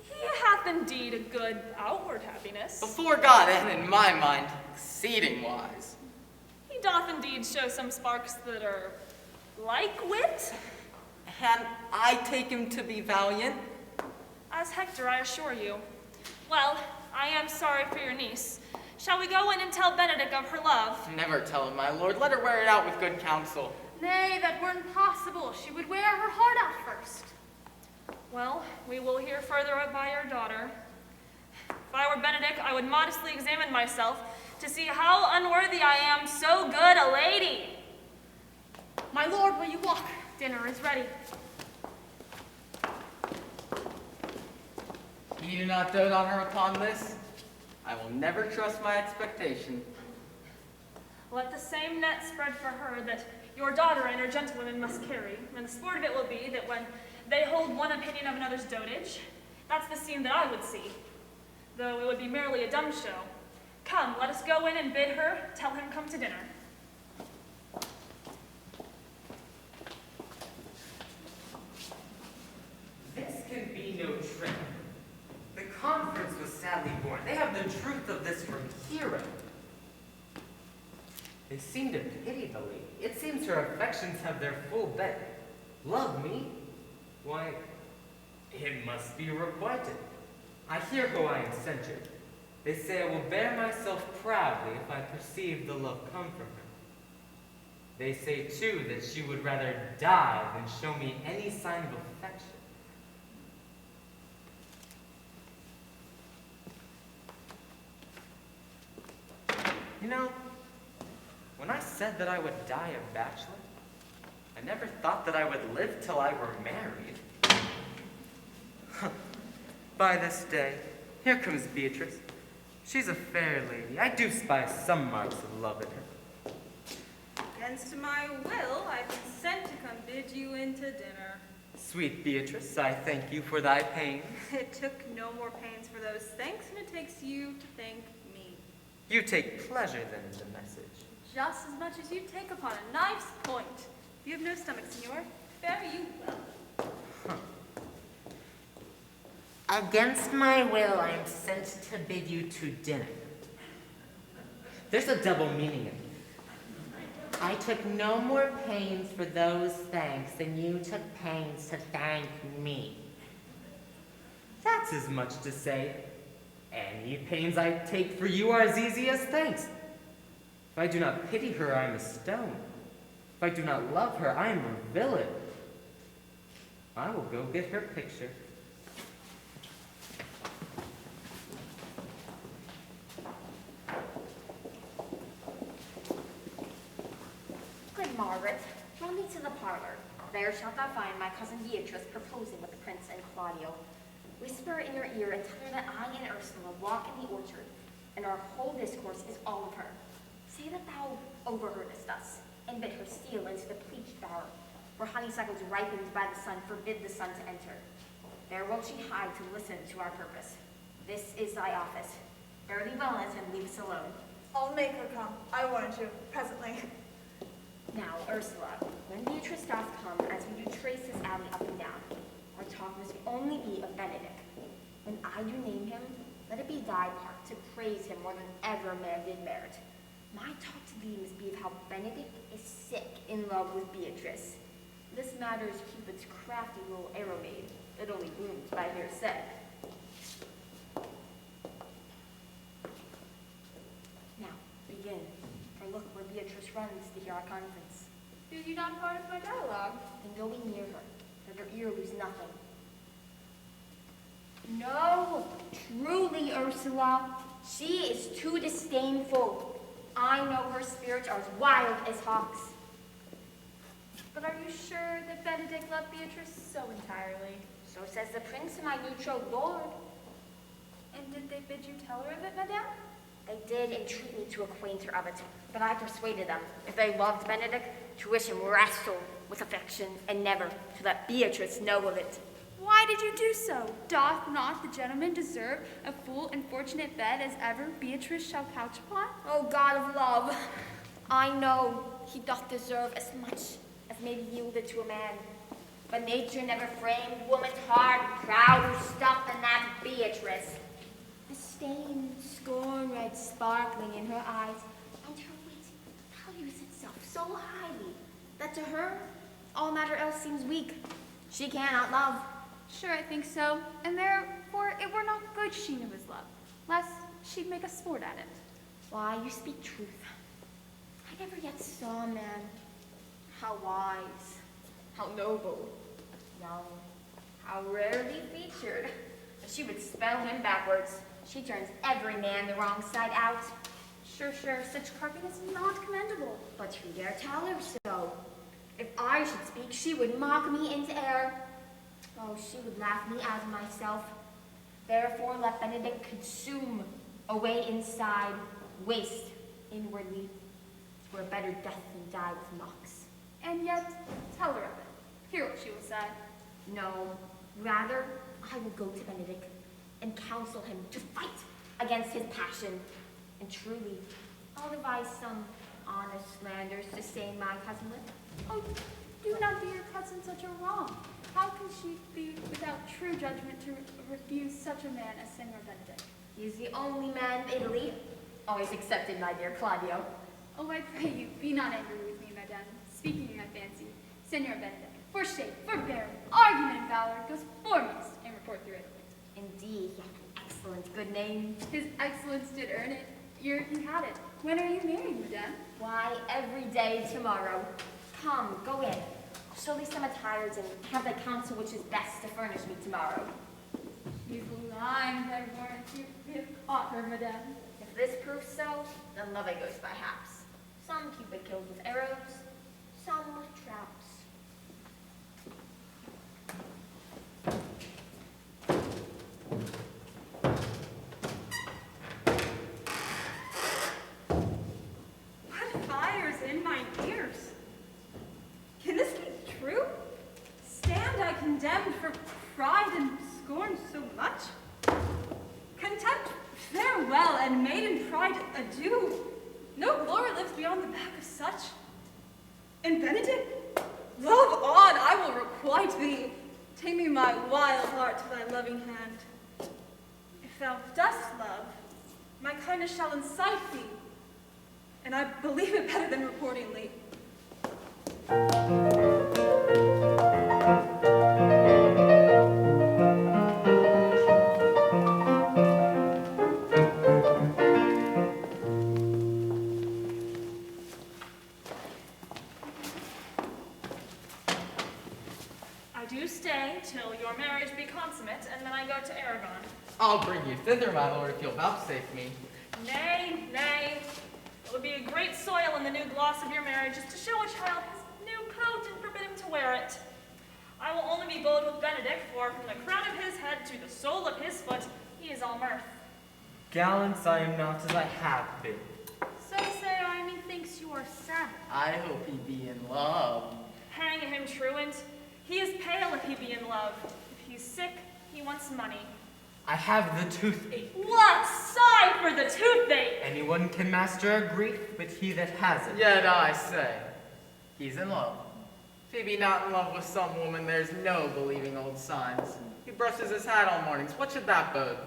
He hath indeed a good outward happiness. Before God and in my mind, exceeding wise. He doth indeed show some sparks that are like wit. And I take him to be valiant. As Hector, I assure you. Well, I am sorry for your niece. Shall we go in and tell Benedict of her love? Never tell him, my lord. Let her wear it out with good counsel. Nay, that were impossible. She would wear her heart out first. Well, we will hear further of by your daughter. If I were Benedict, I would modestly examine myself to see how unworthy I am so good a lady. My lord, will you walk? Dinner is ready. You do not dote on her upon this? I will never trust my expectation. Let the same net spread for her that your daughter and her gentlewomen must carry, and the sport of it will be that when they hold one opinion of another's dotage, that's the scene that I would see, though it would be merely a dumb show. Come, let us go in and bid her, tell him come to dinner. This can be no trick. The conference was sadly born. They have the truth of this from Hero. They seem to pity the lady. It seems her affections have their full bent. Love me? Why, it must be requited. I hear how I am censured. They say I will bear myself proudly if I perceive the love come from her. They say, too, that she would rather die than show me any sign of affection. You know, when I said that I would die a bachelor, I never thought that I would live till I were married. By this day, here comes Beatrice. She's a fair lady. I do spy some marks of love in her. Against my will, I consent to come bid you in to dinner. Sweet Beatrice, I thank you for thy pains. It took no more pains for those thanks than it takes you to thank me. You take pleasure then in the message. Just as much as you take upon a knife's point. You have no stomach, senor. Fare you well. Against my will, I am sent to bid you to dinner. There's a double meaning in it. I took no more pains for those thanks than you took pains to thank me. That's as much to say, any pains I take for you are as easy as thanks. If I do not pity her, I am a stone. If I do not love her, I am a villain. I will go get her picture. Good Margaret, run me to the parlor. There shalt thou find my cousin Beatrice proposing with the prince and Claudio. Whisper in your ear and tell her that I and Ursula walk in the orchard, and our whole discourse is all of her. Say that thou overheardest us, and bid her steal into the pleached bower, where honeysuckles ripened by the sun forbid the sun to enter. There will she hide to listen to our purpose. This is thy office. Fare thee well, and leave us alone. I'll make her come. I warrant you, presently. Now, Ursula, when Beatrice doth come, as we do trace this alley up and down, our talk must only be of Benedict. When I do name him, let it be thy part to praise him more than ever man did merit. My talk to thee must be of how Benedict is sick in love with Beatrice. This matter is Cupid's crafty little arrow maid, that only blooms by hearsay. Now, begin. For look where Beatrice runs to hear our conference. Is you not part of my dialogue? Then go in near her, that her ear lose nothing. No, truly, Ursula, she is too disdainful. I know her spirits are as wild as hawks. But are you sure that Benedict loved Beatrice so entirely? So says the prince and my neutral lord. And did they bid you tell her of it, madame? They did entreat me to acquaint her of it, but I persuaded them, if they loved Benedict, to wish him wrestle with affection, and never to let Beatrice know of it. Why did you do so? Doth not the gentleman deserve a full and fortunate bed as ever Beatrice shall couch upon? O God of love, I know he doth deserve as much as may be yielded to a man. But nature never framed woman's heart prouder stuff than that of Beatrice. Disdain, scorn read sparkling in her eyes, and her wit values itself so highly that to her all matter else seems weak. She cannot love. Sure, I think so, and therefore it were not good she knew his love, lest she'd make a sport at it. Why, you speak truth. I never yet saw a man how wise, how noble, young, how rarely featured. She would spell him backwards. She turns every man the wrong side out. Sure, such carping is not commendable. But who dare tell her so? If I should speak, she would mock me into air. Oh, she would laugh me out of myself. Therefore, let Benedict consume away inside, waste inwardly. 'Twere better death than die with mocks. And yet, tell her of it. Hear what she will say. No, rather, I will go to Benedict and counsel him to fight against his passion. And truly, I'll devise some honest slanders to stain my cousin with. Oh, do not do your cousin such a wrong. How can she be without true judgment to refuse such a man as Senor Benedict? He is the only man of Italy, always excepted my dear Claudio. Oh, I pray you, be not angry with me, madame. Speaking in my fancy, Senor Benedict, for shape, for bearing, argument, and valor, goes foremost in report through Italy. Indeed, he hath an excellent good name. His excellence did earn it. You had it. When are you married, madame? Why, every day tomorrow. Come, go in. I'll show thee some attires and have thy counsel which is best to furnish me tomorrow. She's lying, I warrant you. We have caught her, madame. If this proves so, then love I goes by haps. Some Cupid kills with arrows, some with traps. What fire's in my ears? Can this be true? Stand I condemned for pride and scorn so much? Contempt, farewell, and maiden pride, adieu. No glory lives beyond the back of such. And Benedict, love on, I will requite thee. Take me my wild heart to thy loving hand. If thou dost love, my kindness shall incite thee, and I believe it better than reportingly. I do stay till your marriage be consummate, and then I go to Aragon. I'll bring you thither, my lord, if you'll vouchsafe me. Nay. It would be a great soil in the new gloss of your marriage is to show a child his new coat and forbid him to wear it. I will only be bold with Benedict, for from the crown of his head to the sole of his foot, he is all mirth. Gallants, I am not as I have been. So say I, methinks you are sad. I hope he be in love. Hang him, truant. He is pale if he be in love. If he's sick, he wants money. I have the toothache. What? Sigh for the toothache! Anyone can master a grief, but he that has it. Yet I say, he's in love. If he be not in love with some woman, there's no believing old signs. He brushes his hat all mornings. What should that bode?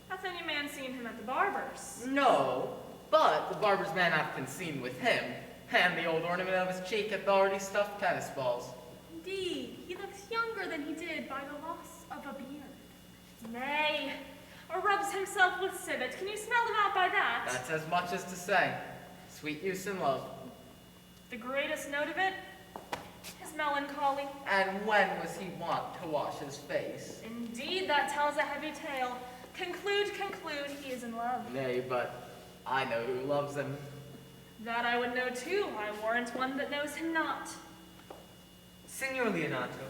Hath any man seen him at the barber's? No, but the barber's man hath been seen with him, and the old ornament of his cheek hath already stuffed tennis balls. Indeed, he looks younger than he did by the loss of a beard. Nay, or rubs himself with civet. Can you smell them out by that? That's as much as to say, sweet use in love. The greatest note of it is melancholy. And when was he wont to wash his face? Indeed, that tells a heavy tale. Conclude, he is in love. Nay, but I know who loves him. That I would know too. I warrant one that knows him not. Signor Leonato,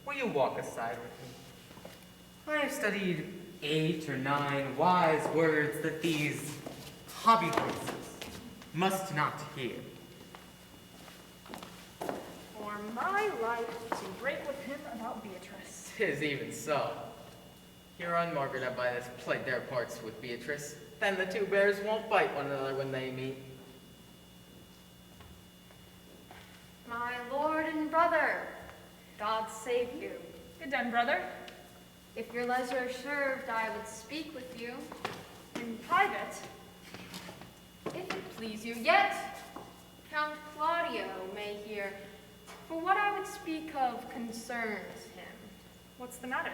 will you walk aside with me? I have studied 8 or 9 wise words that these hobby horses must not hear. For my life to break with him about Beatrice. 'Tis even so. Huron Margaret have by this played their parts with Beatrice. Then the two bears won't bite one another when they meet. My lord and brother, God save you. Good done, brother. If your leisure served, I would speak with you. In private. If it please you, yet Count Claudio may hear, for what I would speak of concerns him. What's the matter?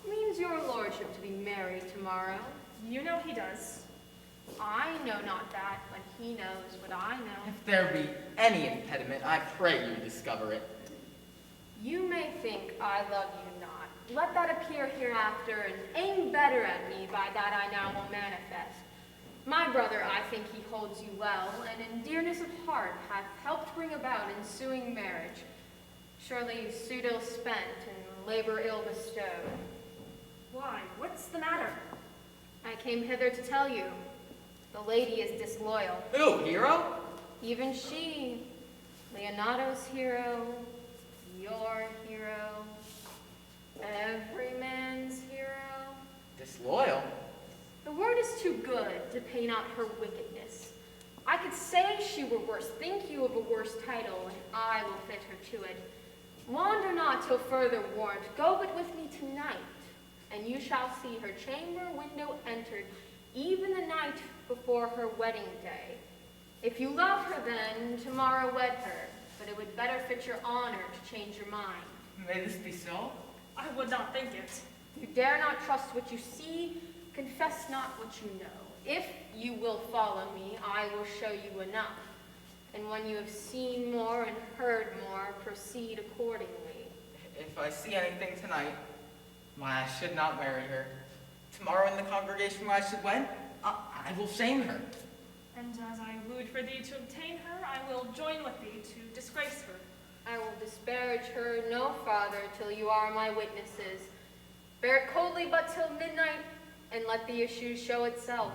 Means your lordship to be married tomorrow? You know he does. I know not that, but he knows what I know. If there be any impediment, I pray you discover it. You may think I love you not. Let that appear hereafter, and aim better at me, by that I now will manifest. My brother, I think he holds you well, and in dearness of heart hath helped bring about ensuing marriage. Surely suit ill spent, and labor ill bestowed. Why, what's the matter? I came hither to tell you, the lady is disloyal. Who, hero? Even she, Leonato's hero, your hero, every man's hero. Disloyal? The word is too good to paint out her wickedness. I could say she were worse, think you of a worse title, and I will fit her to it. Wander not till further warrant, go but with me tonight, and you shall see her chamber window entered, even the night before her wedding day. If you love her then, tomorrow wed her, but it would better fit your honor to change your mind. May this be so? I would not think it. You dare not trust what you see, confess not what you know. If you will follow me, I will show you enough. And when you have seen more and heard more, proceed accordingly. If I see anything tonight, why I should not marry her. Tomorrow in the congregation where I should wed, I will shame her. And as I wooed for thee to obtain her, I will join with thee to disgrace her. I will disparage her no farther till you are my witnesses. Bear it coldly but till midnight, and let the issue show itself.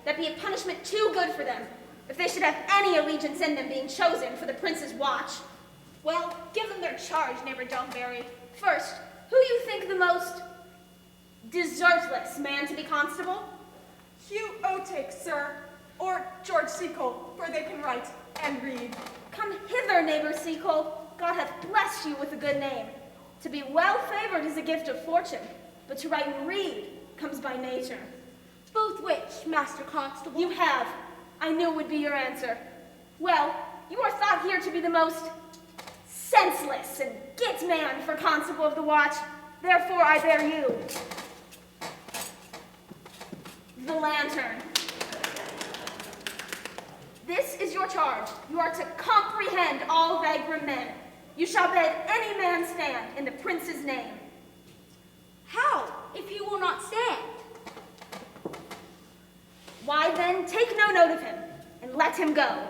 that be a punishment too good for them, if they should have any allegiance in them being chosen for the prince's watch. Well, give them their charge, neighbor Dumbberry. First, who you think the most desertless man to be constable? Hugh Otik, sir, or George Seacole, for they can write and read. Come hither, neighbor Seacole. God hath blessed you with a good name. To be well favored is a gift of fortune, but to write and read comes by nature. Both which, Master Constable? You have. I knew it would be your answer. Well, you are thought here to be the most senseless and git man for constable of the watch. Therefore I bear you the lantern. This is your charge. You are to comprehend all vagrom men. You shall bid any man stand in the prince's name. How, if he will not stand? Why then, take no note of him, and let him go.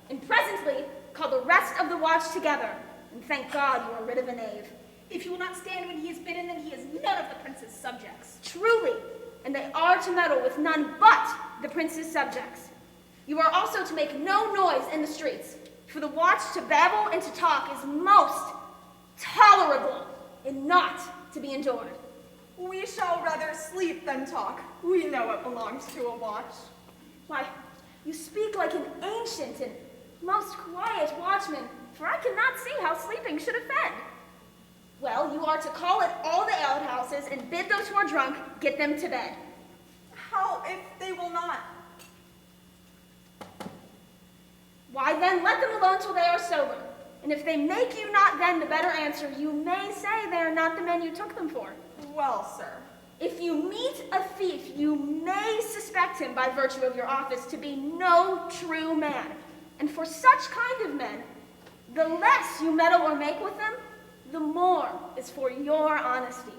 And presently, call the rest of the watch together, and thank God you are rid of a knave. If he will not stand when he is bidden, then he is none of the prince's subjects. Truly, and they are to meddle with none but the prince's subjects. You are also to make no noise in the streets, for the watch to babble and to talk is most tolerable and not to be endured. We shall rather sleep than talk. We know it belongs to a watch. Why, you speak like an ancient and most quiet watchman, for I cannot see how sleeping should offend. Well, you are to call at all the alehouses and bid those who are drunk get them to bed. How if they will not? Why then, let them alone till they are sober. And if they make you not then the better answer, you may say they are not the men you took them for. Well, sir. If you meet a thief, you may suspect him by virtue of your office to be no true man. And for such kind of men, the less you meddle or make with them, the more is for your honesty.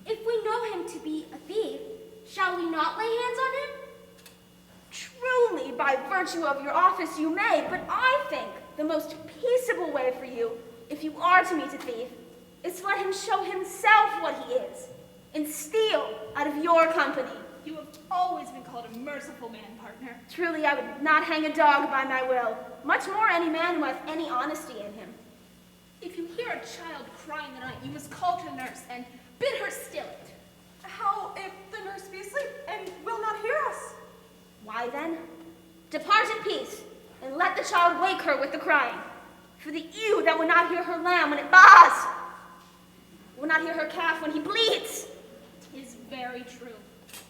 If we know him to be a thief, shall we not lay hands on him? Truly, by virtue of your office, you may, but I think the most peaceable way for you, if you are to meet a thief, is to let him show himself what he is, and steal out of your company. You have always been called a merciful man, partner. Truly, I would not hang a dog by my will, much more any man who hath any honesty in him. If you hear a child crying in the night, you must call to the nurse and bid her still it. How if the nurse be asleep and will not hear us? Why then, depart in peace, and let the child wake her with the crying. For the ewe that will not hear her lamb when it baas, will not hear her calf when he bleats. 'Tis very true.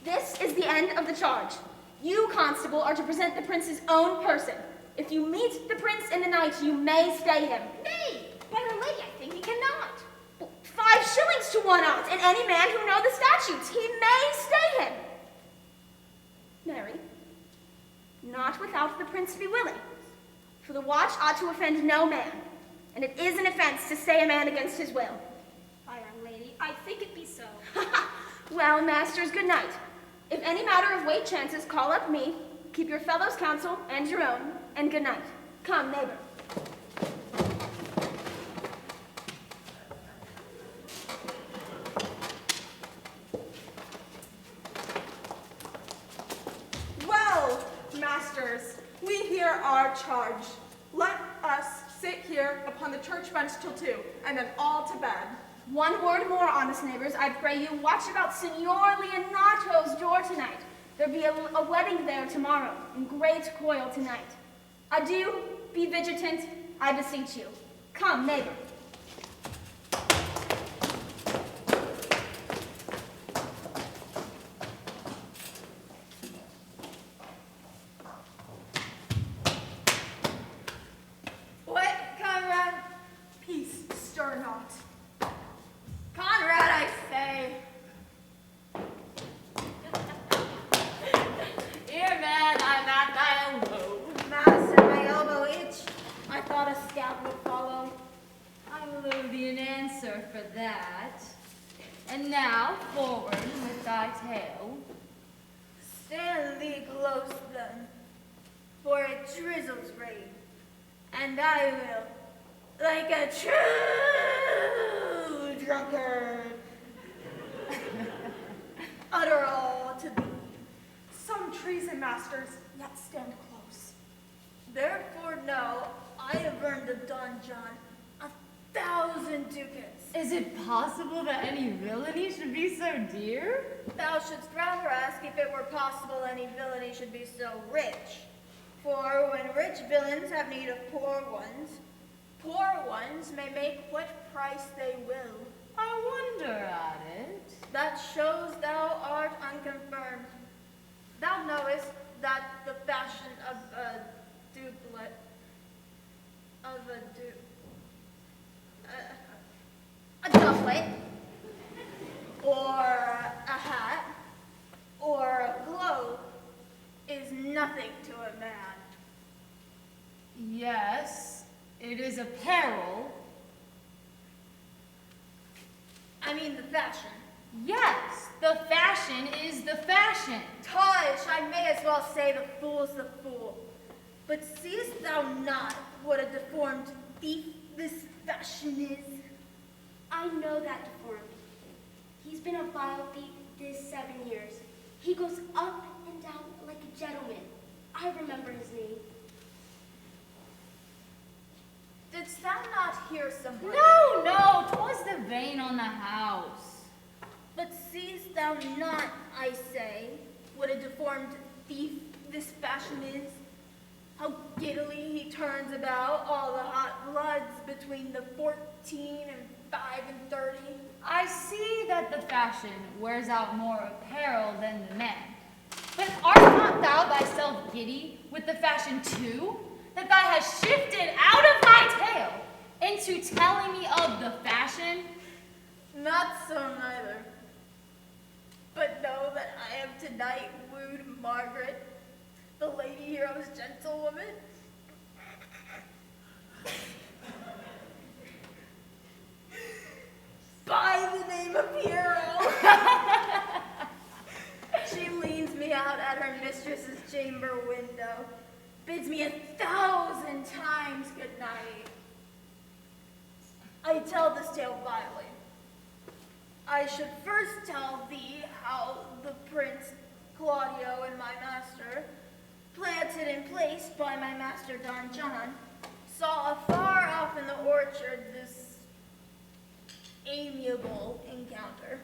This is the end of the charge. You, constable, are to present the prince's own person. If you meet the prince in the night, you may stay him. Nay, by Our Lady, I think he cannot. 5 shillings to 1 ounce, and any man who know the statutes, he may stay him. Mary, not without the prince be willing, for the watch ought to offend no man, and it is an offense to stay a man against his will. By Our Lady, I think it be so. Well, masters, good night. If any matter of weight chances, call up me, keep your fellows' counsel and your own, and good night. Come, neighbor. Well, masters, we hear our charge. Let us sit here upon the church bench till 2, and then all to bed. One word more, honest neighbors, I pray you, watch about Signor Leonato's door tonight. There be a wedding there tomorrow, in great coil tonight. Adieu, be vigilant, I beseech you. Come, neighbor. What, Conrad? Peace, stir not. Conrad, I say. Here, man, I'm at thy elbow. Master, my elbow itched. I thought a stab would follow. I will owe thee an answer for that. And now, forward with thy tale. Stand thee close then, for it drizzles rain, and I will, like a true drunkard, utter all to thee. Some treason, masters, yet stand close. Therefore know I have earned of Don John 1,000 ducats. Is it possible that any villainy should be so dear? Thou shouldst rather ask if it were possible any villainy should be so rich. For when rich villains have need of poor ones may make what price they will. I wonder at it. That shows thou art unconfirmed. Thou knowest that the fashion of a doublet, A doublet, or a hat, or a cloak is nothing to a man. Yes, it is apparel. I mean the fashion. Yes, the fashion is the fashion. Tush, I may as well say the fool's the fool. But seest thou not what a deformed thief this fashion is? I know that deformity. He's been a vile thief this 7 years. He goes up and down like a gentleman. I remember his name. Didst thou not hear somebody? No, 'twas the vane on the house. But seest thou not, I say, what a deformed thief this fashion is? How giddily he turns about all the hot bloods between the 14 and 5 and 30. I see that the fashion wears out more apparel than the men. But art not thou thyself giddy with the fashion too? That thou hast shifted out of my tale into telling me of the fashion? Not so neither. But know that I have tonight wooed Margaret, the lady hero's gentlewoman. By the name of Hero. She leans me out at her mistress's chamber window, bids me 1,000 times good night. I tell this tale vilely. I should first tell thee how the Prince Claudio and my master, planted in place by my master Don John, saw afar off in the orchard this amiable encounter.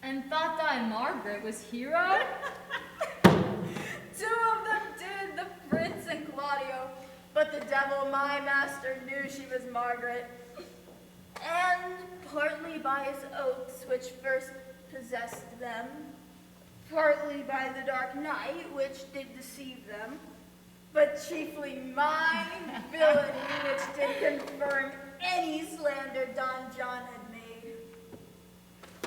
And thought thy Margaret was Hero? 2 of them did, the Prince and Claudio, but the devil, my master, knew she was Margaret. And partly by his oaths which first possessed them, partly by the dark night which did deceive them, but chiefly my villainy which did confirm any slander Don John had made.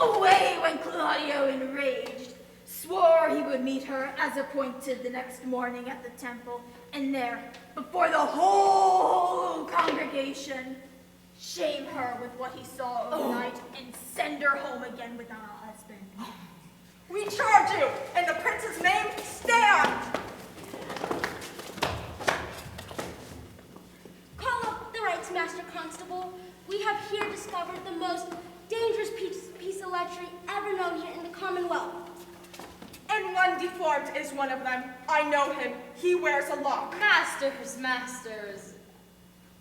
Away went Claudio enraged, swore he would meet her as appointed the next morning at the temple, and there, before the whole congregation, shame her with what he saw overnight and send her home again without a husband. We charge you, in the prince's name, stand! Call up the rights, Master Constable. We have here discovered the most dangerous piece of lechery ever known here in the Commonwealth. And one deformed is one of them. I know him. He wears a lock. Masters.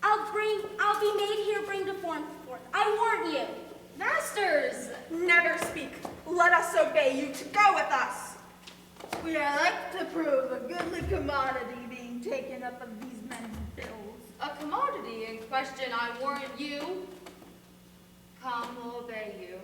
I'll be made here bring deformed forth. I warn you. Masters! Never speak. Let us obey you to go with us. We are like to prove a goodly commodity being taken up of these men's bills. A commodity in question, I warrant you. Come, we'll obey you.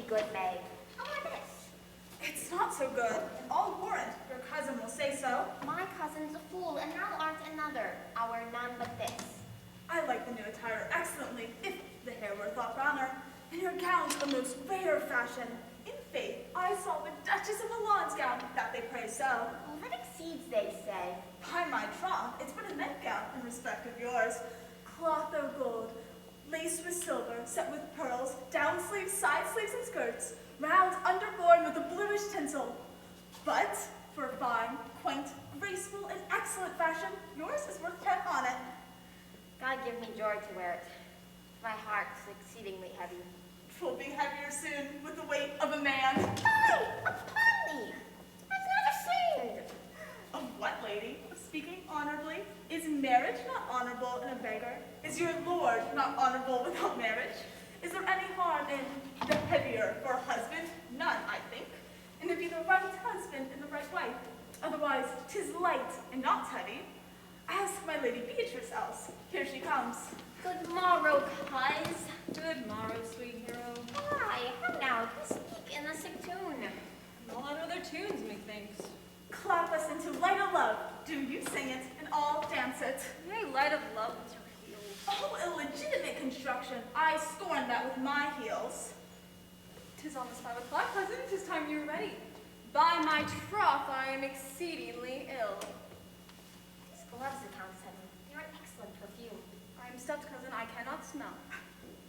Good maid. How about this? It's not so good, and I'll warrant your cousin will say so. My cousin's a fool, and thou art another. Our none but this. I like the new attire excellently, if the hair were thought browner, and your gown's a most rare fashion. In faith, I saw the Duchess of Milan's gown that they praise so. Oh, that exceeds, they say. By my troth, it's but a nightgown in respect of yours. Cloth of gold, laced with silver, set with pearls, down sleeves, side sleeves, and skirts, round underborne with a bluish tinsel. But for fine, quaint, graceful, and excellent fashion, yours is worth 10 on it. God give me joy to wear it. My heart's exceedingly heavy. 'Twill be heavier soon with the weight of a man. Aye, upon thee! I'm not ashamed. Of what, lady? Of speaking honorably? Is marriage not honorable in a beggar? Is your lord not honorable without marriage? Is there any harm in the heavier for a husband? None, I think. And to be the right husband and the right wife. Otherwise, 'tis light and not heavy. Ask my lady Beatrice else. Here she comes. Good morrow, cuz. Good morrow, sweet hero. Why, how now, do you speak in the sick tune? All out of their tunes, methinks. Clap us into light of love. Do you sing it and all dance it. Yea, light of love with your heels. Oh, illegitimate construction. I scorn that with my heels. 'Tis almost 5 o'clock, cousin. 'Tis time you were ready. By my troth, I am exceedingly ill. These gloves the Count sent me. They're an excellent perfume. I am stuffed, cousin. I cannot smell.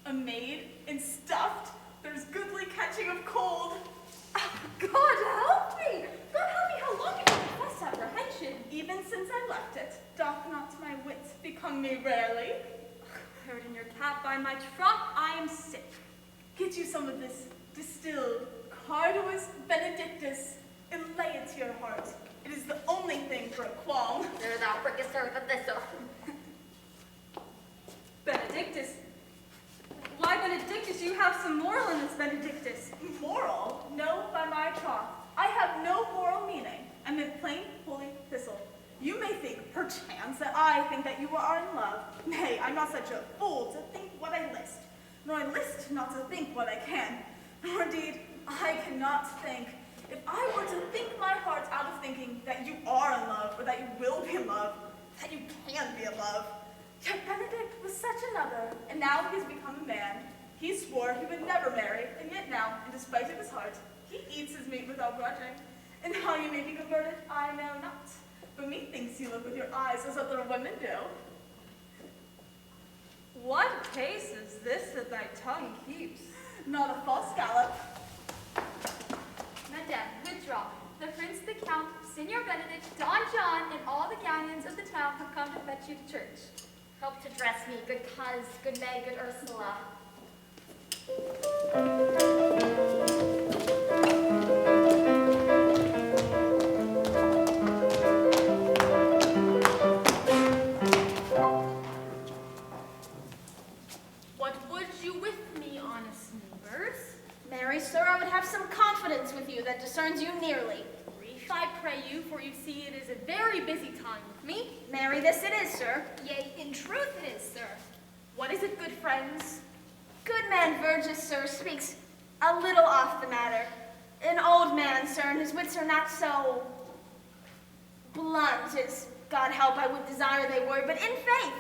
A maid and stuffed? There's goodly catching of cold. God help me! God help me! How long have you professed apprehension? Even since I left it, doth not my wits become me rarely? Heard in your cap, by my troth, I am sick. Get you some of this distilled Cardus Benedictus and lay it to your heart. It is the only thing for a qualm. There thou prickest her with this. Benedictus? Why, Benedictus, you have some moral in this Benedictus. Moral? No, by my troth. I have no moral meaning. I'm a plain, holy thistle. You may think, perchance, that I think that you are in love. Nay, I'm not such a fool to think what I list, nor I list not to think what I can. Nor indeed, I cannot think. If I were to think my heart out of thinking that you are in love, or that you will be in love, that you can be in love. Yet Benedict was such another, and now he has become a man. He swore he would never marry, and yet now, in despite of his heart, he eats his meat without grudging. And how you may be converted, I know not. But methinks you look with your eyes as other women do. What pace is this that thy tongue keeps? Not a false gallop. Madame, withdraw. The prince, the count, Signor Benedict, Don John, and all the galleons of the town have come to fetch you to church. Help to dress me, good cuz, good May, good Ursula. What would you with me, honest neighbors? Marry, sir, I would have some confidence with you that discerns you nearly. Brief, I pray you, for you see it is a very busy time with me. Marry, this it is, sir. Yea, in truth it is, sir. What is it, good friends? Good man Verges, sir, speaks a little off the matter. An old man, sir, and his wits are not so blunt as, God help, I would desire they were, but in faith,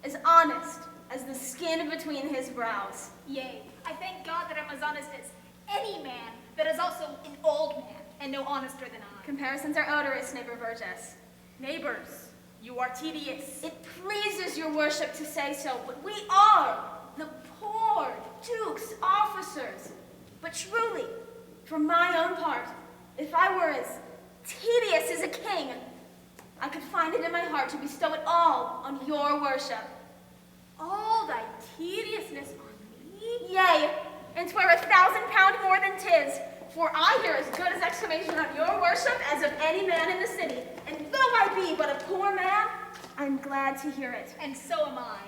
as honest as the skin between his brows. Yea, I thank God that I'm as honest as any man, that is also an old man, and no honester than I. Comparisons are odorous, neighbor Verges. Neighbors, you are tedious. It pleases your worship to say so, but we are the poor duke's officers. But truly, for my own part, if I were as tedious as a king, I could find it in my heart to bestow it all on your worship. All thy tediousness on me? Yea, and 'twere 1,000 pound more than 'tis, for I hear as good as exclamation on your worship as of any man in the city. And though I be but a poor man, I'm glad to hear it. And so am I.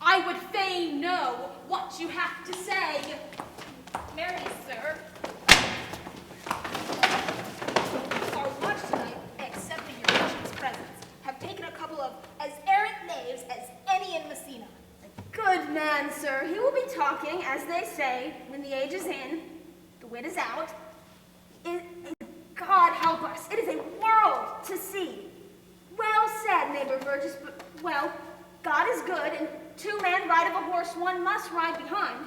I would fain know what you have to say. Marry, sir. Our watch tonight, except in your worship's presence, have taken a couple of as errant knaves as any in Messina. Good man, sir. He will be talking, as they say, when the age is in, the wit is out. God help us, it is a world to see. Well said, neighbor Verges, but, well, God is good, and 2 men ride of a horse, 1 must ride behind.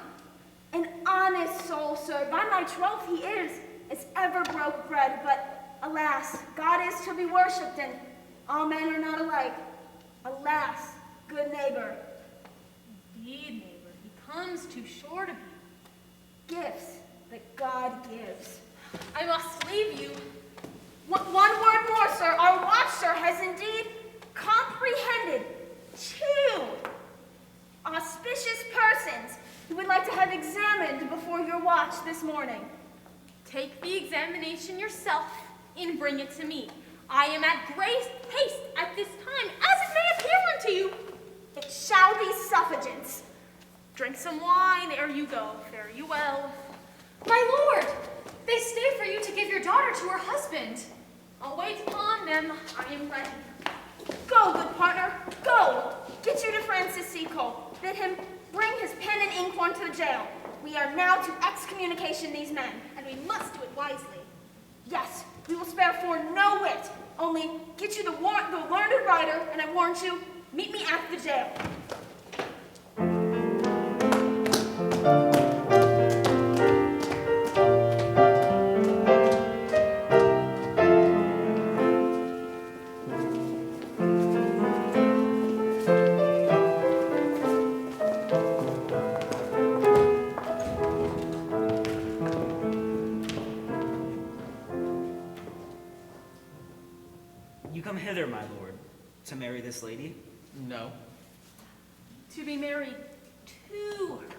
An honest soul, sir, by my troth he is, as ever broke bread, but Alas, God is to be worshipped, and all men are not alike. Alas, good neighbor. Indeed, neighbor, he comes too short of you. Gifts that God gives. I must leave you. One word more, sir. Our watcher has indeed comprehended 2 auspicious persons who would like to have examined before your watch this morning. Take the examination yourself and bring it to me. I am at great haste at this time, as it may appear unto you. It shall be suffragance. Drink some wine ere you go. Fare you well. My lord, they stay for you to give your daughter to her husband. I'll wait upon them. I am ready. Go, good partner, go. Get you to Francis Seacole. Bid him bring his pen and inkhorn to the jail. We are now to excommunication these men, and we must do it wisely. Yes, we will spare for no wit. Only get you the learned writer, and I warn you, meet me at the jail. You come hither, my lord, to marry this lady? No. To be married to her.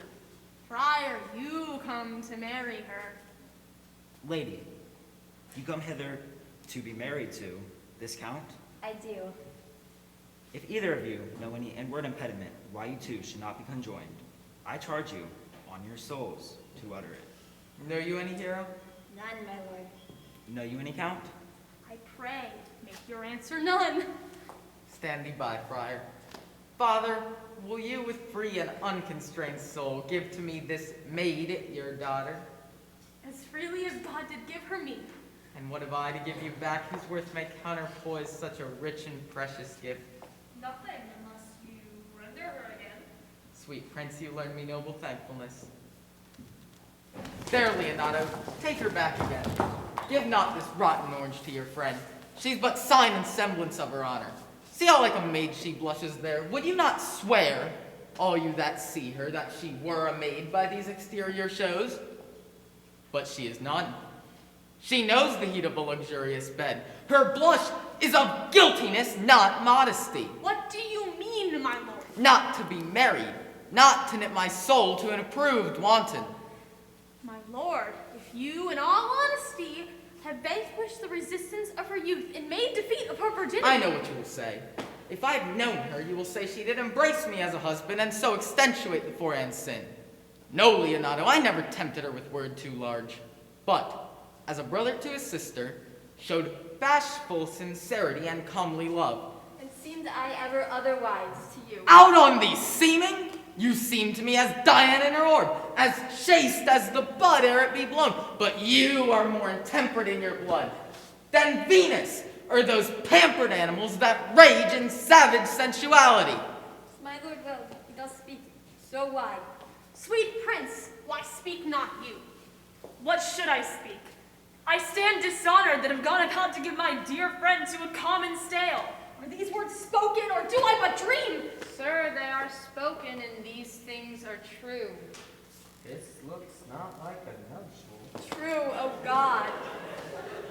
Friar, you come to marry her. Lady, you come hither to be married to this count? I do. If either of you know any inward impediment why you two should not be conjoined, I charge you on your souls to utter it. Know you any, hero? None, my lord. Know you any, count? I pray, make your answer none. Stand thee by, friar. Father, will you with free and unconstrained soul give to me this maid, your daughter? As freely as God did give her me. And what have I to give you back whose worth may counterpoise such a rich and precious gift? Nothing unless you render her again. Sweet prince, you learn me noble thankfulness. There, Leonato, take her back again. Give not this rotten orange to your friend. She's but sign and semblance of her honor. See how like a maid she blushes there. Would you not swear, all you that see her, that she were a maid by these exterior shows? But she is none. She knows the heat of a luxurious bed. Her blush is of guiltiness, not modesty. What do you mean, my lord? Not to be married, not to knit my soul to an approved wanton. My lord, if you, in all honesty, have vanquished the resistance of her youth and made defeat of her virginity. I know what you will say. If I had known her, you will say she did embrace me as a husband and so extenuate the forehand sin. No, Leonato, I never tempted her with word too large, but, as a brother to his sister, showed bashful sincerity and comely love. And seemed I ever otherwise to you? Out on thee, seeming! You seem to me as Diana in her orb, as chaste as the bud ere it be blown, but you are more intemperate in your blood than Venus, or those pampered animals that rage in savage sensuality. My lord will, he does speak so wide. Sweet prince, why speak not you? What should I speak? I stand dishonored that have gone about to give my dear friend to a common stale. Are these words spoken, or do I but dream? Sir, they are spoken, and these things are true. This looks not like a nuptial. True, oh God.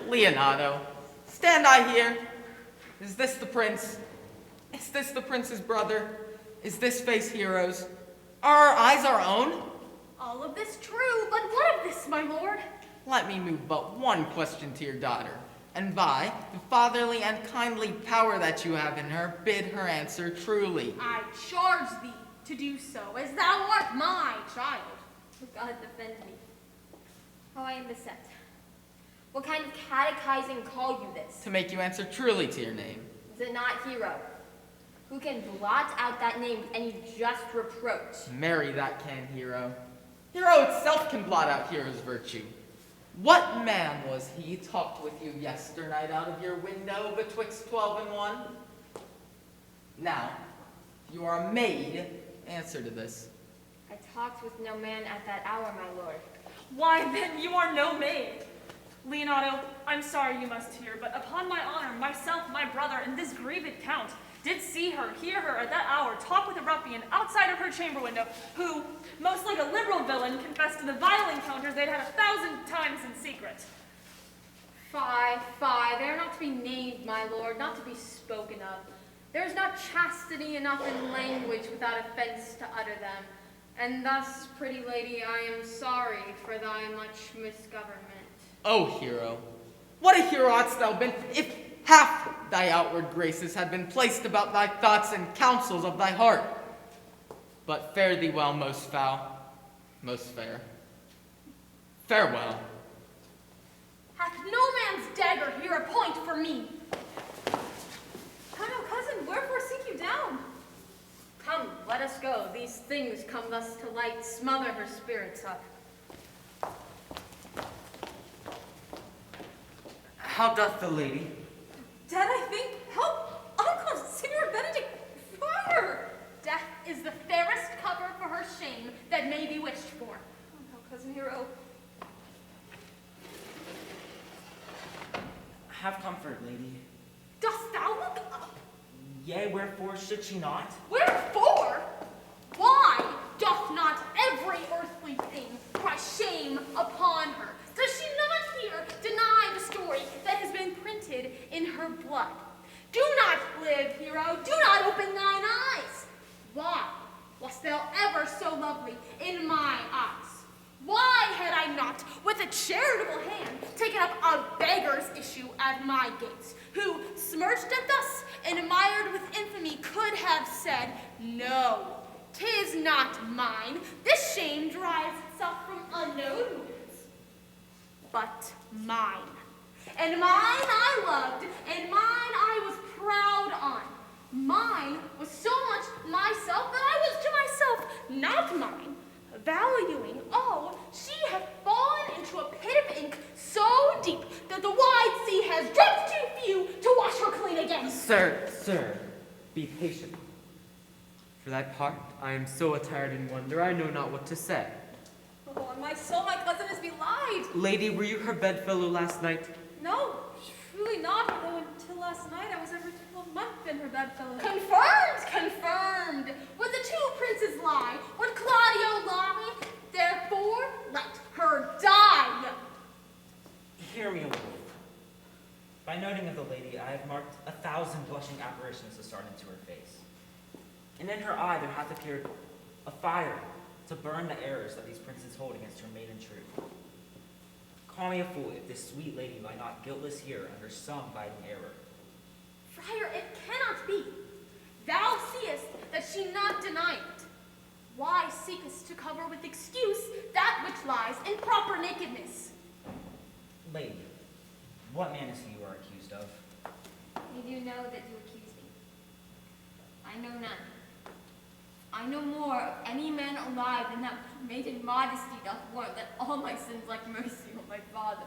Leonato, stand I here? Is this the prince? Is this the prince's brother? Is this face hero's? Are our eyes our own? All of this true, but what of this, my lord? Let me move but one question to your daughter, and by the fatherly and kindly power that you have in her, bid her answer truly. I charge thee to do so, as thou art my child. God defend me. How I am beset. What kind of catechizing call you this? To make you answer truly to your name. Is it not hero? Who can blot out that name with any just reproach? Marry that can, hero. Hero itself can blot out hero's virtue. What man was he talked with you yesternight out of your window betwixt 12 and 1? Now, you are a maid, answer to this. I talked with no man at that hour, my lord. Why, then you are no maid. Leonato, I'm sorry you must hear, but upon my honor, myself, my brother, and this grieved count did see her, hear her at that hour, talk with a ruffian outside of her chamber window, who, most like a liberal villain, confessed to the vile encounters they'd had 1,000 times in secret. Fie, they are not to be named, my lord, not to be spoken of. There is not chastity enough in language without offense to utter them. And thus, pretty lady, I am sorry for thy much misgovernment. O hero, what a hero hadst thou been, if half thy outward graces had been placed about thy thoughts and counsels of thy heart. But fare thee well, most foul, most fair. Farewell. Hath no man's dagger here a point for me? Come, O cousin, wherefore seek you down? Come, let us go. These things come thus to light, smother her spirits up. How doth the lady? Dead, I think. Help! Uncle, Signor Benedict, fire! Death is the fairest cover for her shame that may be wished for. Oh, no, cousin hero. Have comfort, lady. Dost thou look up? Yea, wherefore should she not? Wherefore? Why doth not every earthly thing cry shame upon her? Does she not here deny the story that has been printed in her blood? Do not live, hero, do not open thine eyes. Why wast thou ever so lovely in my eyes? Why had I not, with a charitable hand, taken up a beggar's issue at my gates, who, smirched at thus and mired with infamy, could have said, no, 'tis not mine. This shame derives itself from unknown roots, but mine. And mine I loved, and mine I was proud on. Mine was so much myself that I was to myself not mine. Valuing, oh, she hath fallen into a pit of ink so deep that the wide sea has dropped too few to wash her clean again. Sir, be patient. For thy part, I am so attired in wonder, I know not what to say. Oh, on my soul, my cousin is belied. Lady, were you her bedfellow last night? No, truly not, though until last night I was every 12 months in her bedfellow. Confirmed. Would the two princes lie? Would Claudio lie? Therefore, let her die. Hear me, O Lord. By noting of the lady, I have marked 1,000 blushing apparitions to start into her face. And in her eye there hath appeared a fire to burn the errors that these princes hold against her maiden truth. Call me a fool if this sweet lady lie not guiltless here under some biting error. Friar, it cannot be. Thou seest that she not deny it. Why seekest to cover with excuse that which lies in proper nakedness? Lady, what man is he you are accused of? You do know that you accuse me. I know none. I know more of any man alive than that maiden modesty doth warrant that all my sins like mercy on my father.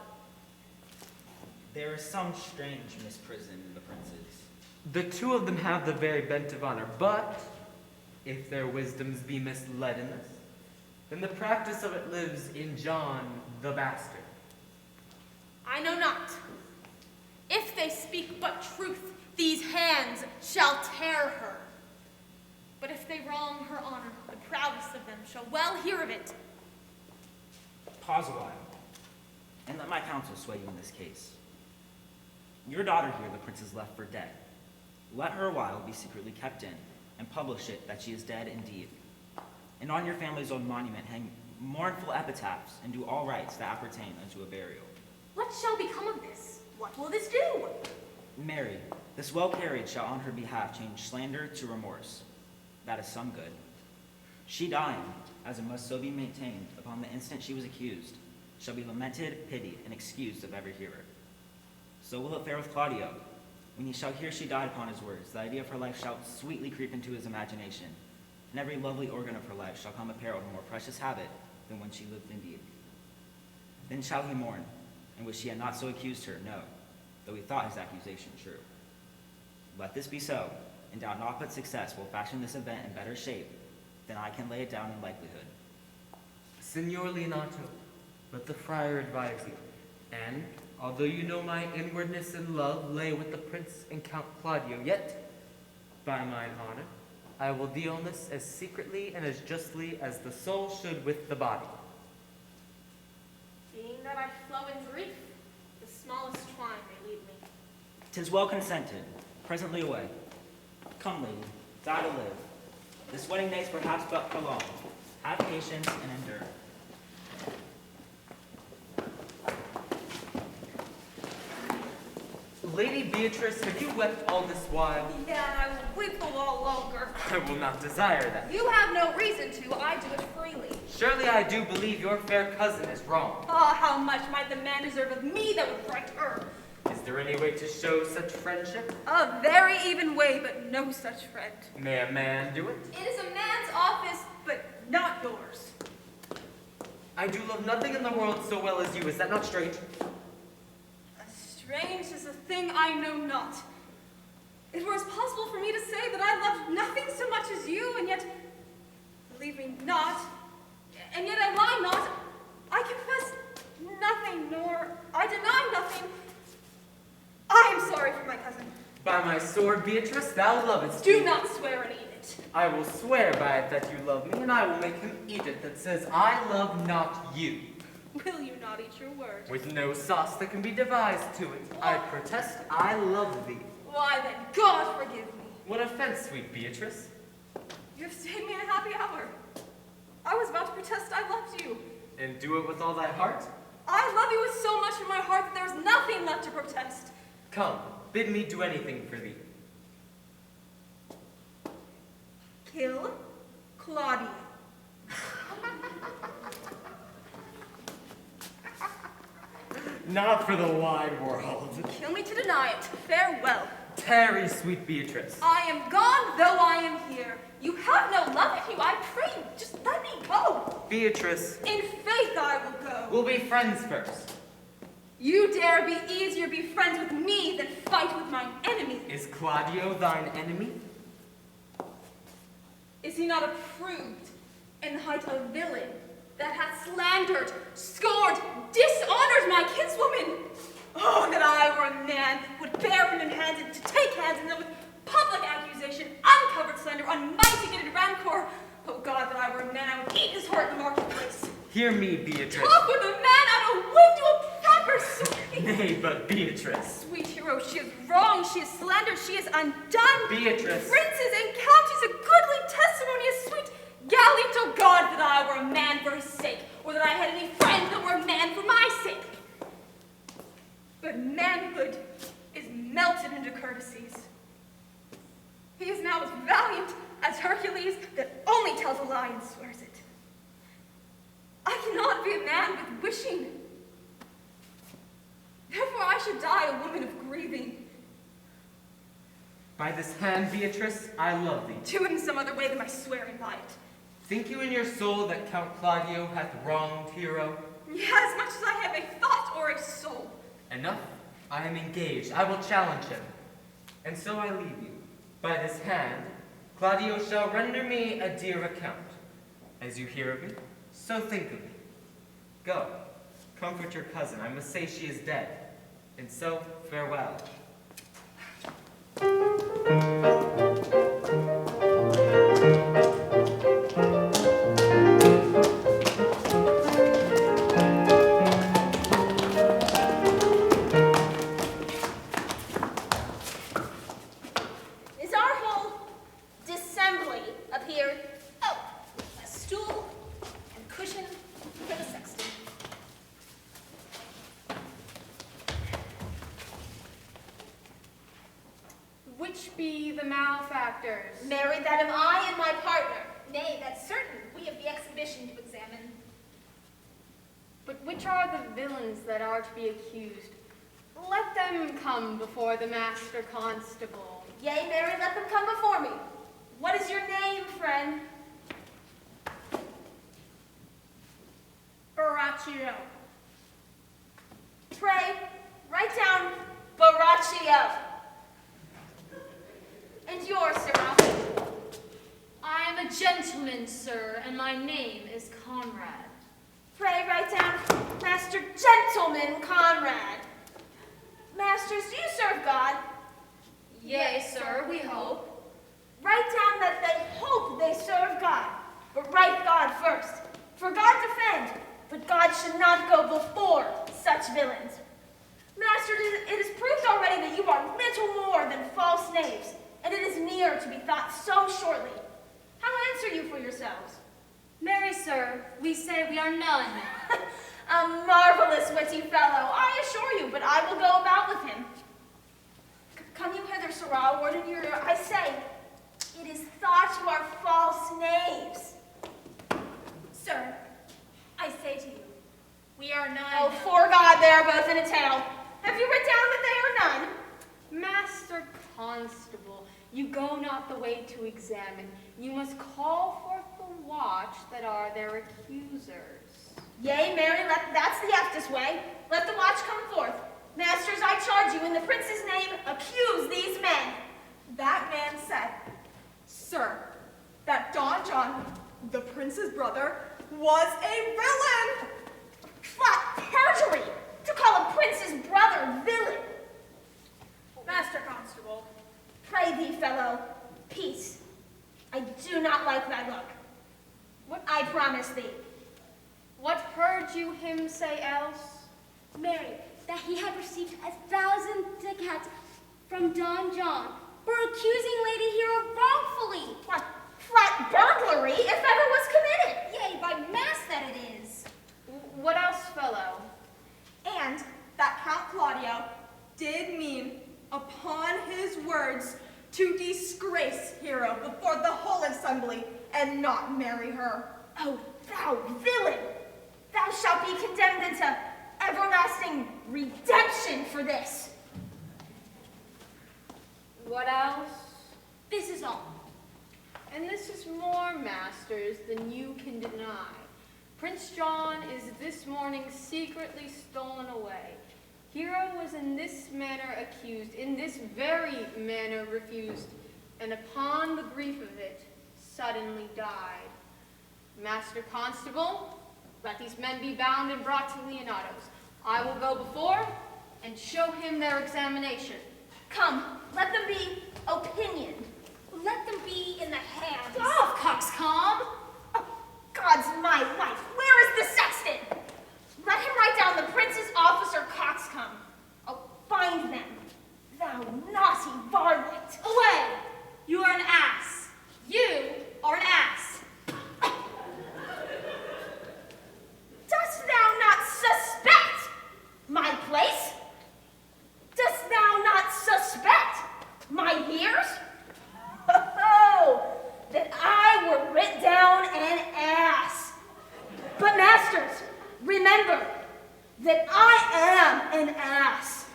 There is some strange misprison in the princes. The two of them have the very bent of honor, but if their wisdoms be misled in this, then the practice of it lives in John the bastard. I know not. If they speak but truth, these hands shall tear her. But if they wrong her honor, the proudest of them shall well hear of it. Pause a while, and let my counsel sway you in this case. Your daughter here the princes left for dead. Let her a while be secretly kept in, and publish it that she is dead indeed. And on your family's own monument hang mournful epitaphs, and do all rites that appertain unto a burial. What shall become of this? What will this do? Mary, this well carried shall on her behalf change slander to remorse. That is some good. She dying, as it must so be maintained, upon the instant she was accused, shall be lamented, pitied, and excused of every hearer. So will it fare with Claudio. When he shall hear she died upon his words, the idea of her life shall sweetly creep into his imagination, and every lovely organ of her life shall come apparelled in more precious habit than when she lived indeed. Then shall he mourn, and wish he had not so accused her, no, though he thought his accusation true. Let this be so, and doubt not but success will fashion this event in better shape than I can lay it down in likelihood. Signor Leonato, let the friar advise you, and although you know my inwardness and love lay with the prince and Count Claudio, yet, by mine honor, I will deal in this as secretly and as justly as the soul should with the body. Being that I flow in grief, the smallest twine may lead me. 'Tis well consented. Presently away. Come, lady, die to live. This wedding day is perhaps but prolonged. Have patience and endure. Lady Beatrice, have you wept all this while? Yeah, and I will weep a little longer. I will not desire that. You have no reason to. I do it freely. Surely I do believe your fair cousin is wrong. Ah, how much might the man deserve of me that would right her? Is there any way to show such friendship? A very even way, but no such friend. May a man do it? It is a man's office, but not yours. I do love nothing in the world so well as you. Is that not strange? Strange is a thing I know not. It were as possible for me to say that I loved nothing so much as you, and yet, believe me not, and yet I lie not. I confess nothing, nor I deny nothing. I am sorry for my cousin. By my sword, Beatrice, thou lovest Do me. not swear and eat it. I will swear by it that you love me, and I will make him eat it that says, I love not you. Will you not eat your word? With no sauce that can be devised to it, I protest I love thee. Why then, God forgive me. What offense, sweet Beatrice? You have stayed me in a happy hour. I was about to protest I loved you. And do it with all thy heart? I love you with so much in my heart that there is nothing left to protest. Come, bid me do anything for thee. Kill Claudia. Not for the wide world. Kill me to deny it. Farewell. Tarry, sweet Beatrice. I am gone, though I am here. You have no love in you, I pray you. Just let me go. Beatrice. In faith I will go. We'll be friends first. You dare be easier be friends with me than fight with mine enemy. Is Claudio thine enemy? Is he not approved in the height of a villain that hath slandered, scored, dishonored my kinswoman? Oh, that I were a man, would bear him in hand and to take hands and then with public accusation, uncovered slander, unmitigated rancor. Oh God, that I were a man, I would eat his heart in the marketplace. Hear me, Beatrice. Talk with a man out a window of proper sweet. Nay, but Beatrice. Sweet hero, she is wrong, she is slandered, she is undone. Beatrice. Princes and counties, a goodly testimony is sweet. Gallant, oh God, that I were a man for his sake, or that I had any friend that were a man for my sake. But manhood is melted into courtesies. He is now as valiant as Hercules that only tells a lie and swears it. I cannot be a man with wishing. Therefore I should die a woman of grieving. By this hand, Beatrice, I love thee. Do it in some other way than by swearing by it. Think you in your soul that Count Claudio hath wronged Hero? Yeah, as much as I have a thought or a soul. Enough. I am engaged. I will challenge him. And so I leave you. By this hand, Claudio shall render me a dear account. As you hear of me, so think of me. Go, comfort your cousin. I must say she is dead. And so, farewell. Is our whole dissembly appeared? Oh, a stool and cushion for the sexton. Which be the malefactors? Married, that am I and my partner. Nay, that's certain. We have the exhibition to examine. But which are the villains that are to be accused? Let them come before the master constable. Yea, Mary, let them come before me. What is your name, friend? Baraccio. Pray, write down Baraccio. And yours, Sir Ralph? I am a gentleman, sir, and my name is Conrad. Pray, write down Master Gentleman Conrad. Masters, do you serve God? Yea, sir, we hope. Write down that they hope they serve God, but write God first. For God defend, but God should not go before such villains. Masters, it is proved already that you are little more than false knaves, and it is near to be thought so shortly. How answer you for yourselves? Marry, sir, we say we are none. A marvelous witty fellow, I assure you, but I will go about with him. Come you hither, sirrah, word in your ear. I say, it is thought you are false knaves. Sir, I say to you, we are none. Oh, fore God, they are both in a tale. Have you writ down that they are none? Master Constable, you go not the way to examine. You must call forth the watch that are their accusers. Yea, Mary, that's the eftest way. Let the watch come forth. Masters, I charge you in the prince's name, accuse these men. That man said, Sir, that Don John, the prince's brother, was a villain. Flat perjury to call a prince's brother villain. Master Constable. Pray thee, fellow, peace. I do not like thy look. What I promise thee. What heard you him say else? Mary, that he had received 1,000 ducats from Don John for accusing Lady Hero wrongfully. What flat burglary, if ever was committed? Yea, by mass that it is. What else, fellow? And that Count Claudio did mean, upon his words, to disgrace Hero before the whole assembly and not marry her. Oh, thou villain! Thou shalt be condemned into everlasting redemption for this. What else? This is all. And this is more, masters, than you can deny. Prince John is this morning secretly stolen away. Hero was in this manner accused, in this very manner refused, and upon the grief of it, suddenly died. Master Constable, let these men be bound and brought to Leonato's. I will go before and show him their examination. Come, let them be opinioned. Let them be in the hands. Off, coxcomb! Oh, God's my life, where is the sexton? Let him write down the prince's officer coxcomb. Oh, find them, thou naughty varlet. Away! You are an ass. You are an ass. Dost thou not suspect my place? Dost thou not suspect my years? Oh, that I were writ down an ass. But masters, remember that I am an ass.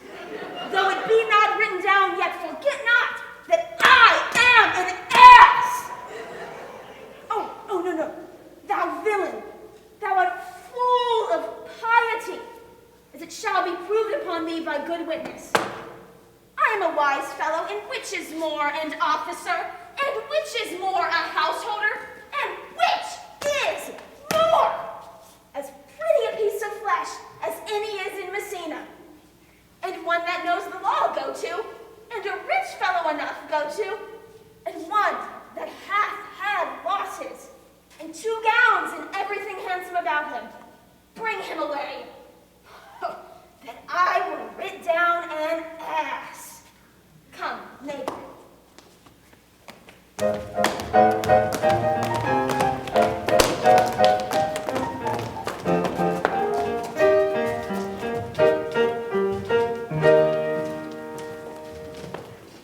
Though it be not written down yet, forget not that I am an ass. Oh, no. Thou villain, thou art full of piety, as it shall be proved upon me by good witness. I am a wise fellow, and which is more an officer, and which is more a householder, and which is more as pretty a piece of flesh as any is in Messina, and one that knows the law go to, and a rich fellow enough go to, and one that hath had losses, and 2 gowns and everything handsome about him. Bring him away, that I were writ down an ass. Come, neighbor.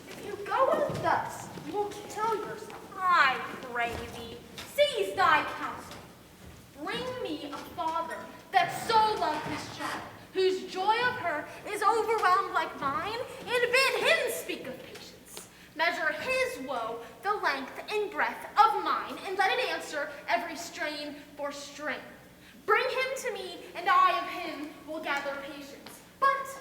If you go on thus, you will kill yourself. I pray thee, seize thy counsel. Bring me a father that so loved his child, whose joy of her is overwhelmed like mine, and bid him speak of patience. Measure his woe, the length and breadth of mine, and let it answer every strain for strain. Bring him to me, and I of him will gather patience. But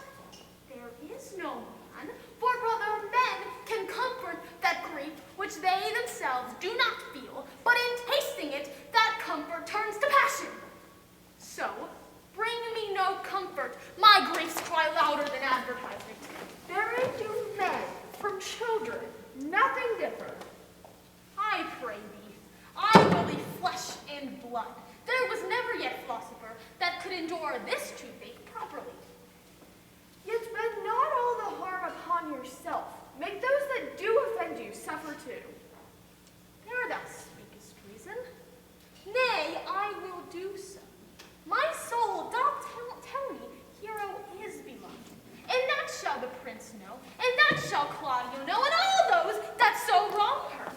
there is no man, for brother men can comfort that grief which they themselves do not feel, but in tasting it, that comfort turns to passion. So, bring me no comfort. My griefs cry louder than advertisement. Married to men from children, nothing differ. I pray thee, I will be flesh and blood. There was never yet philosopher that could endure this toothache properly. Yet spend not all the harm upon yourself. Make those that do offend you suffer too. There thou speakest reason. Nay, I will do so. My soul doth tell me hero is beloved. And that shall the prince know, and that shall Claudio know, and all those that so wrong her.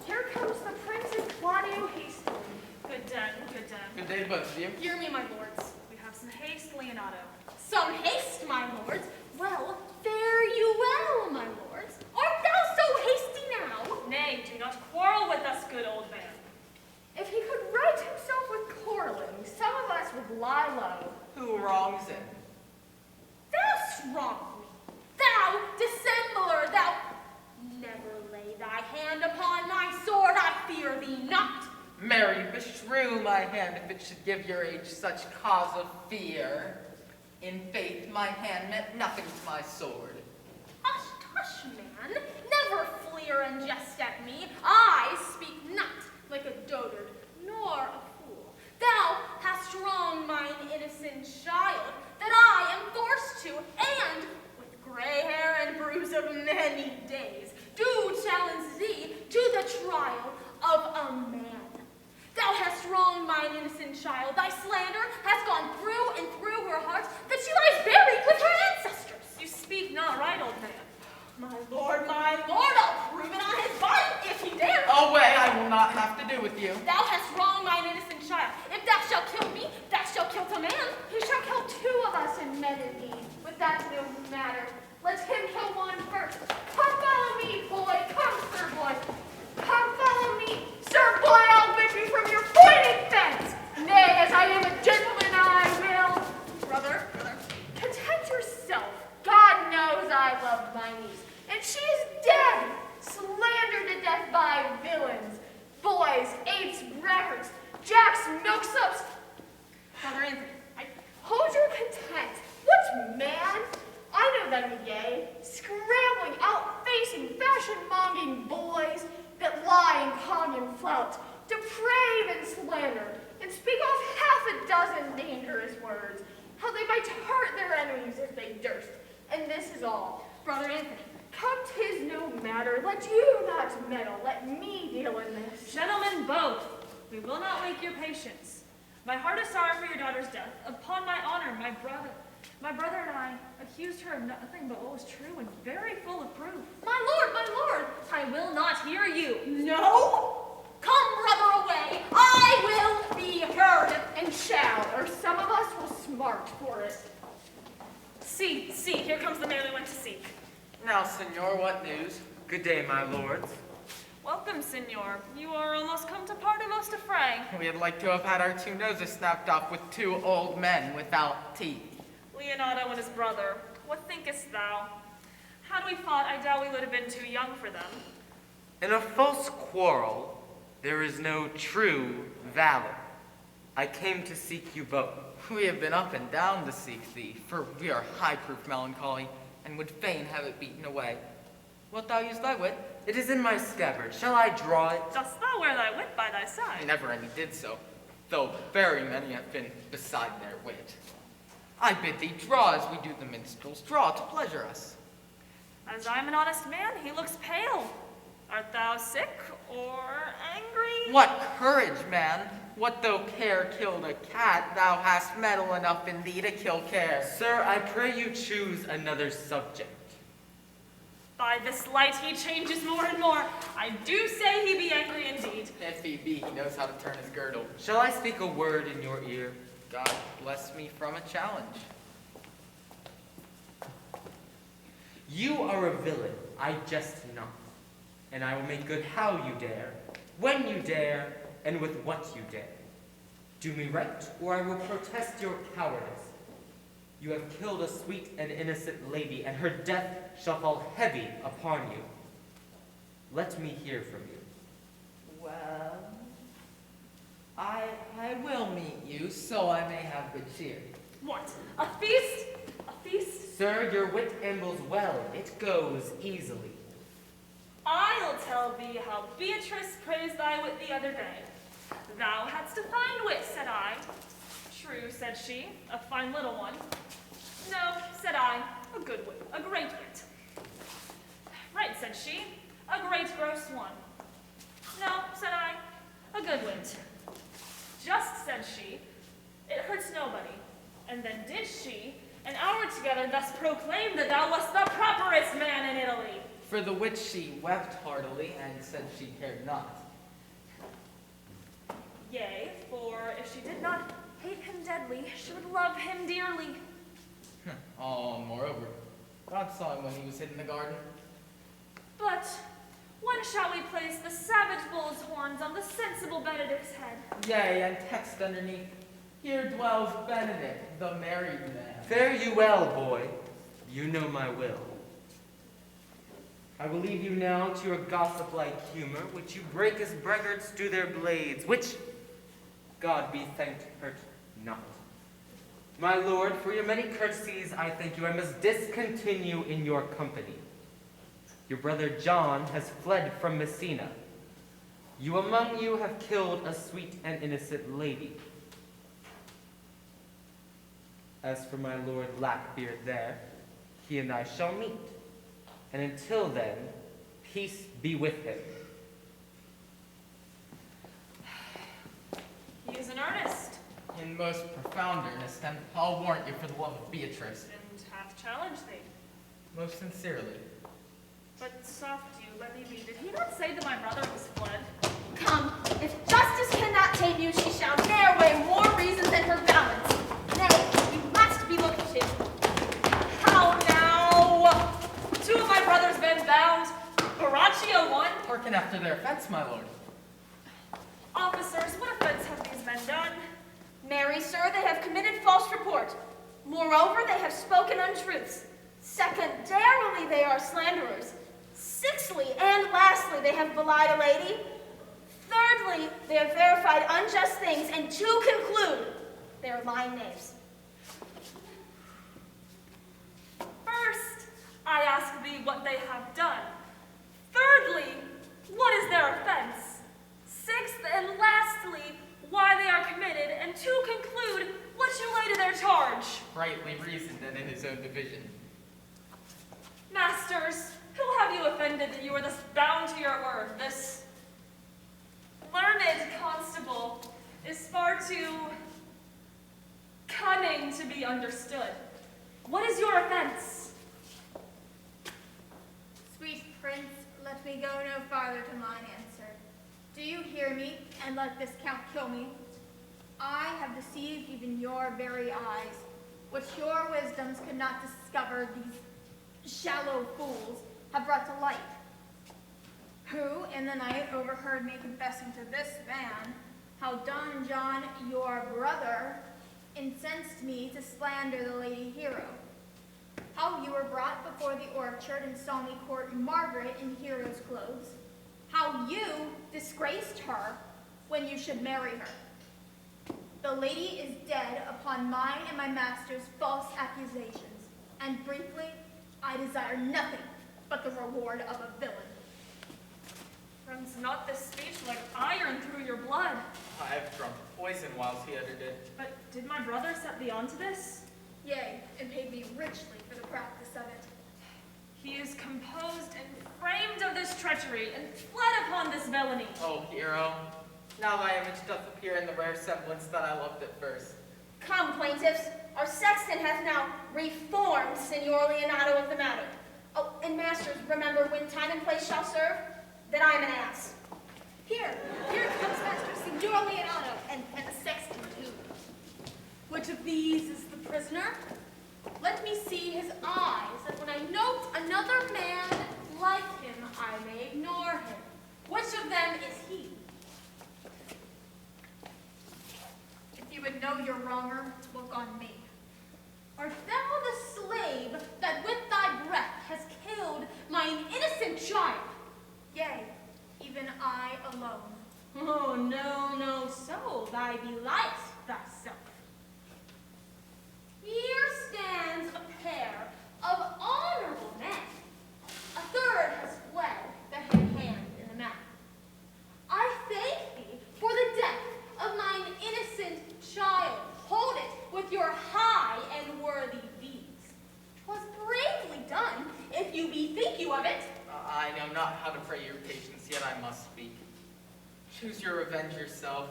Here comes the Prince and Claudio hastily. Good den, good den. Good day to both of you. Hear me, my lords. We have some haste, Leonato. Some haste, my lords. Well, fare you well, my lords. Art thou so hasty now? Nay, do not quarrel with us, good old man. If he could right himself with quarreling, some of us would lie low. Who wrongs him? Thou wronged me. Thou dissembler, thou never lay thy hand upon my sword. I fear thee not. Marry, beshrew my hand if it should give your age such cause of fear. In faith, my hand meant nothing to my sword. Hush, hush, man. Never fleer and jest at me. I speak not like a dotard, nor a fool. Thou hast wronged mine innocent child, that I am forced to, and with gray hair and bruise of many days, do challenge thee to the trial of a man. Thou hast wronged mine innocent child. Thy slander has gone through and through her heart, that she lies buried with her ancestors. You speak not right, old man. My lord, I'll prove it on his body if he dare. Away, I will not have to do with you. Thou hast wronged mine innocent child. If thou shalt kill me, thou shalt kill a man. He shall kill two of us in men indeed, but that's no matter. Let him kill one first. Come follow me, boy. Come, sir boy. Come follow me. Sir boy, I'll whip you from your pointing fence. Nay, as I am a gentleman, I will. Brother, content yourself. God knows I love my niece, and she is dead, slandered to death by villains, boys, apes, braggarts, jacks, milksops. Brother Anthony, hold your content. What man? I know them yea, scrambling, out-facing, fashion-monging boys that lie in common flout, deprave and slander, and speak off half a dozen dangerous words, how they might hurt their enemies if they durst. And this is all. Brother Anthony, come, 'tis no matter. Let you not meddle. Let me deal in this. Gentlemen both, we will not wake your patience. My heart is sorry for your daughter's death. Upon my honor, my brother and I accused her of nothing but what was true and very full of proof. My lord, I will not hear you. no? Come, brother, away. I will be heard. And shall, or some of us will smart for it. See, here comes the man we went to seek. Now, senor, what news? Good day, my lords. Welcome, senor. You are almost come to part of most affray. We'd like to have had our two noses snapped off with two old men without teeth. Leonato and his brother, what thinkest thou? Had we fought, I doubt we would have been too young for them. In a false quarrel, there is no true valor. I came to seek you both. We have been up and down to seek thee, for we are high-proof melancholy, and would fain have it beaten away. Wilt thou use thy wit? It is in my scabbard. Shall I draw it? Dost thou wear thy wit by thy side? Never any did so, though very many have been beside their wit. I bid thee draw as we do the minstrels, draw to pleasure us. As I am an honest man, he looks pale. Art thou sick or angry? What courage, man! What though care killed a cat, thou hast mettle enough in thee to kill care. Sir, I pray you choose another subject. By this light he changes more and more. I do say he be angry indeed. If he be, he knows how to turn his girdle. Shall I speak a word in your ear? God bless me from a challenge. You are a villain, I jest not. And I will make good how you dare, when you dare, and with what you dare. Do me right, or I will protest your cowardice. You have killed a sweet and innocent lady, and her death shall fall heavy upon you. Let me hear from you. Well, I will meet you, so I may have good cheer. What? A feast? A feast? Sir, your wit ambles well. It goes easily. I'll tell thee how Beatrice praised thy wit the other day. Thou hadst a fine wit, said I. True, said she, a fine little one. No, said I, a good wit, a great wit. Right, said she, a great gross one. No, said I, a good wit. Just, said she, it hurts nobody. And then did she, an hour together, thus proclaim that thou wast the properest man in Italy. For the which she wept heartily, and said she cared not. Yea, for if she did not hate him deadly, she would love him dearly. Oh, moreover, God saw him when he was hid in the garden. But when shall we place the savage bull's horns on the sensible Benedict's head? Yea, and text underneath, here dwells Benedict, the married man. Fare you well, boy. You know my will. I will leave you now to your gossip-like humor, which you break as braggarts do their blades, which, God be thanked, hurt not. My lord, for your many courtesies, I thank you. I must discontinue in your company. Your brother John has fled from Messina. You among you have killed a sweet and innocent lady. As for my lord Lackbeard there, he and I shall meet. And until then, peace be with him. He is in earnest. In most profound earnest, and I'll warrant you for the love of Beatrice. And hath challenged thee. Most sincerely. But soft you, let me be. Did he not say that my brother was fled? Come, if justice cannot tame you, she shall ne'er weigh more reason than her balance. Nay, you must be looked to. How now? Two of my brothers been bound. Baraccio one. Hearken after their offense, my lord. Officers, what offense have these men done? Marry, sir, they have committed false report. Moreover, they have spoken untruths. Secondarily, they are slanderers. Sixthly, and lastly, they have belied a lady. Thirdly, they have verified unjust things. And to conclude, they are lying knaves. First, I ask thee what they have done. Thirdly, what is their offense? Sixth and lastly, why they are committed, and to conclude, what you lay to their charge. Rightly reasoned and in his own division. Masters, who have you offended that you are thus bound to your word? This learned constable is far too cunning to be understood. What is your offense? Sweet prince, let me go no farther to mine answer. Do you hear me, and let this count kill me? I have deceived even your very eyes, which your wisdoms could not discover these shallow fools have brought to light, who in the night overheard me confessing to this man how Don John, your brother, incensed me to slander the lady Hero, how you were brought before the orchard and saw me court Margaret in Hero's clothes, how you disgraced her when you should marry her. The lady is dead upon mine and my master's false accusations, and briefly, I desire nothing but the reward of a villain. Runs not this speech like iron through your blood? I have drunk poison whilst he uttered it. But did my brother set thee on to this? Yea, and paid me richly for the practice of it. He is composed and framed of this treachery, and fled upon this villainy. Oh, hero, now thy image doth appear in the rare semblance that I loved at first. Come, plaintiffs, our sexton hath now reformed Signor Leonato of the matter. Oh, and masters, remember, when time and place shall serve, that I am an ass. Here comes Master Signor Leonato, and the sexton too. Which of these is the prisoner? Let me see his eyes, that when I note another man like him, I may ignore him. Which of them is he? If you would know your wronger, look on me. Art thou the slave that with thy breath has killed mine innocent child? Yea, even I alone. Oh, no, no, so thy beliest thyself. Here stands a pair of honorable men. A third has fled that had hand in the matter. I thank thee for the death of mine innocent child. Hold it with your high and worthy deeds. 'Twas bravely done, if you bethink you of it. I know not how to pray your patience, yet I must speak. Choose your revenge yourself.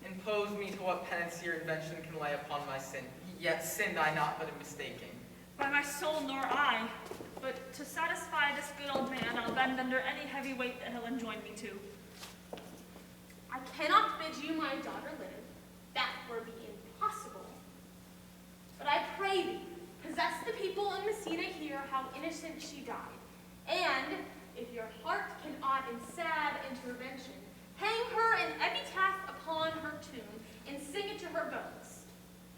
Impose me to what penance your invention can lay upon my sin. Yet sinned I not, but in mistaking. By my soul, nor I. But to satisfy this good old man, I'll bend under any heavy weight that he'll enjoin me to. I cannot bid you my daughter live. That were be impossible. But I pray thee, possess the people in Messina hear how innocent she died. And, if your heart can aught in sad intervention, hang her an epitaph upon her tomb, and sing it to her bones.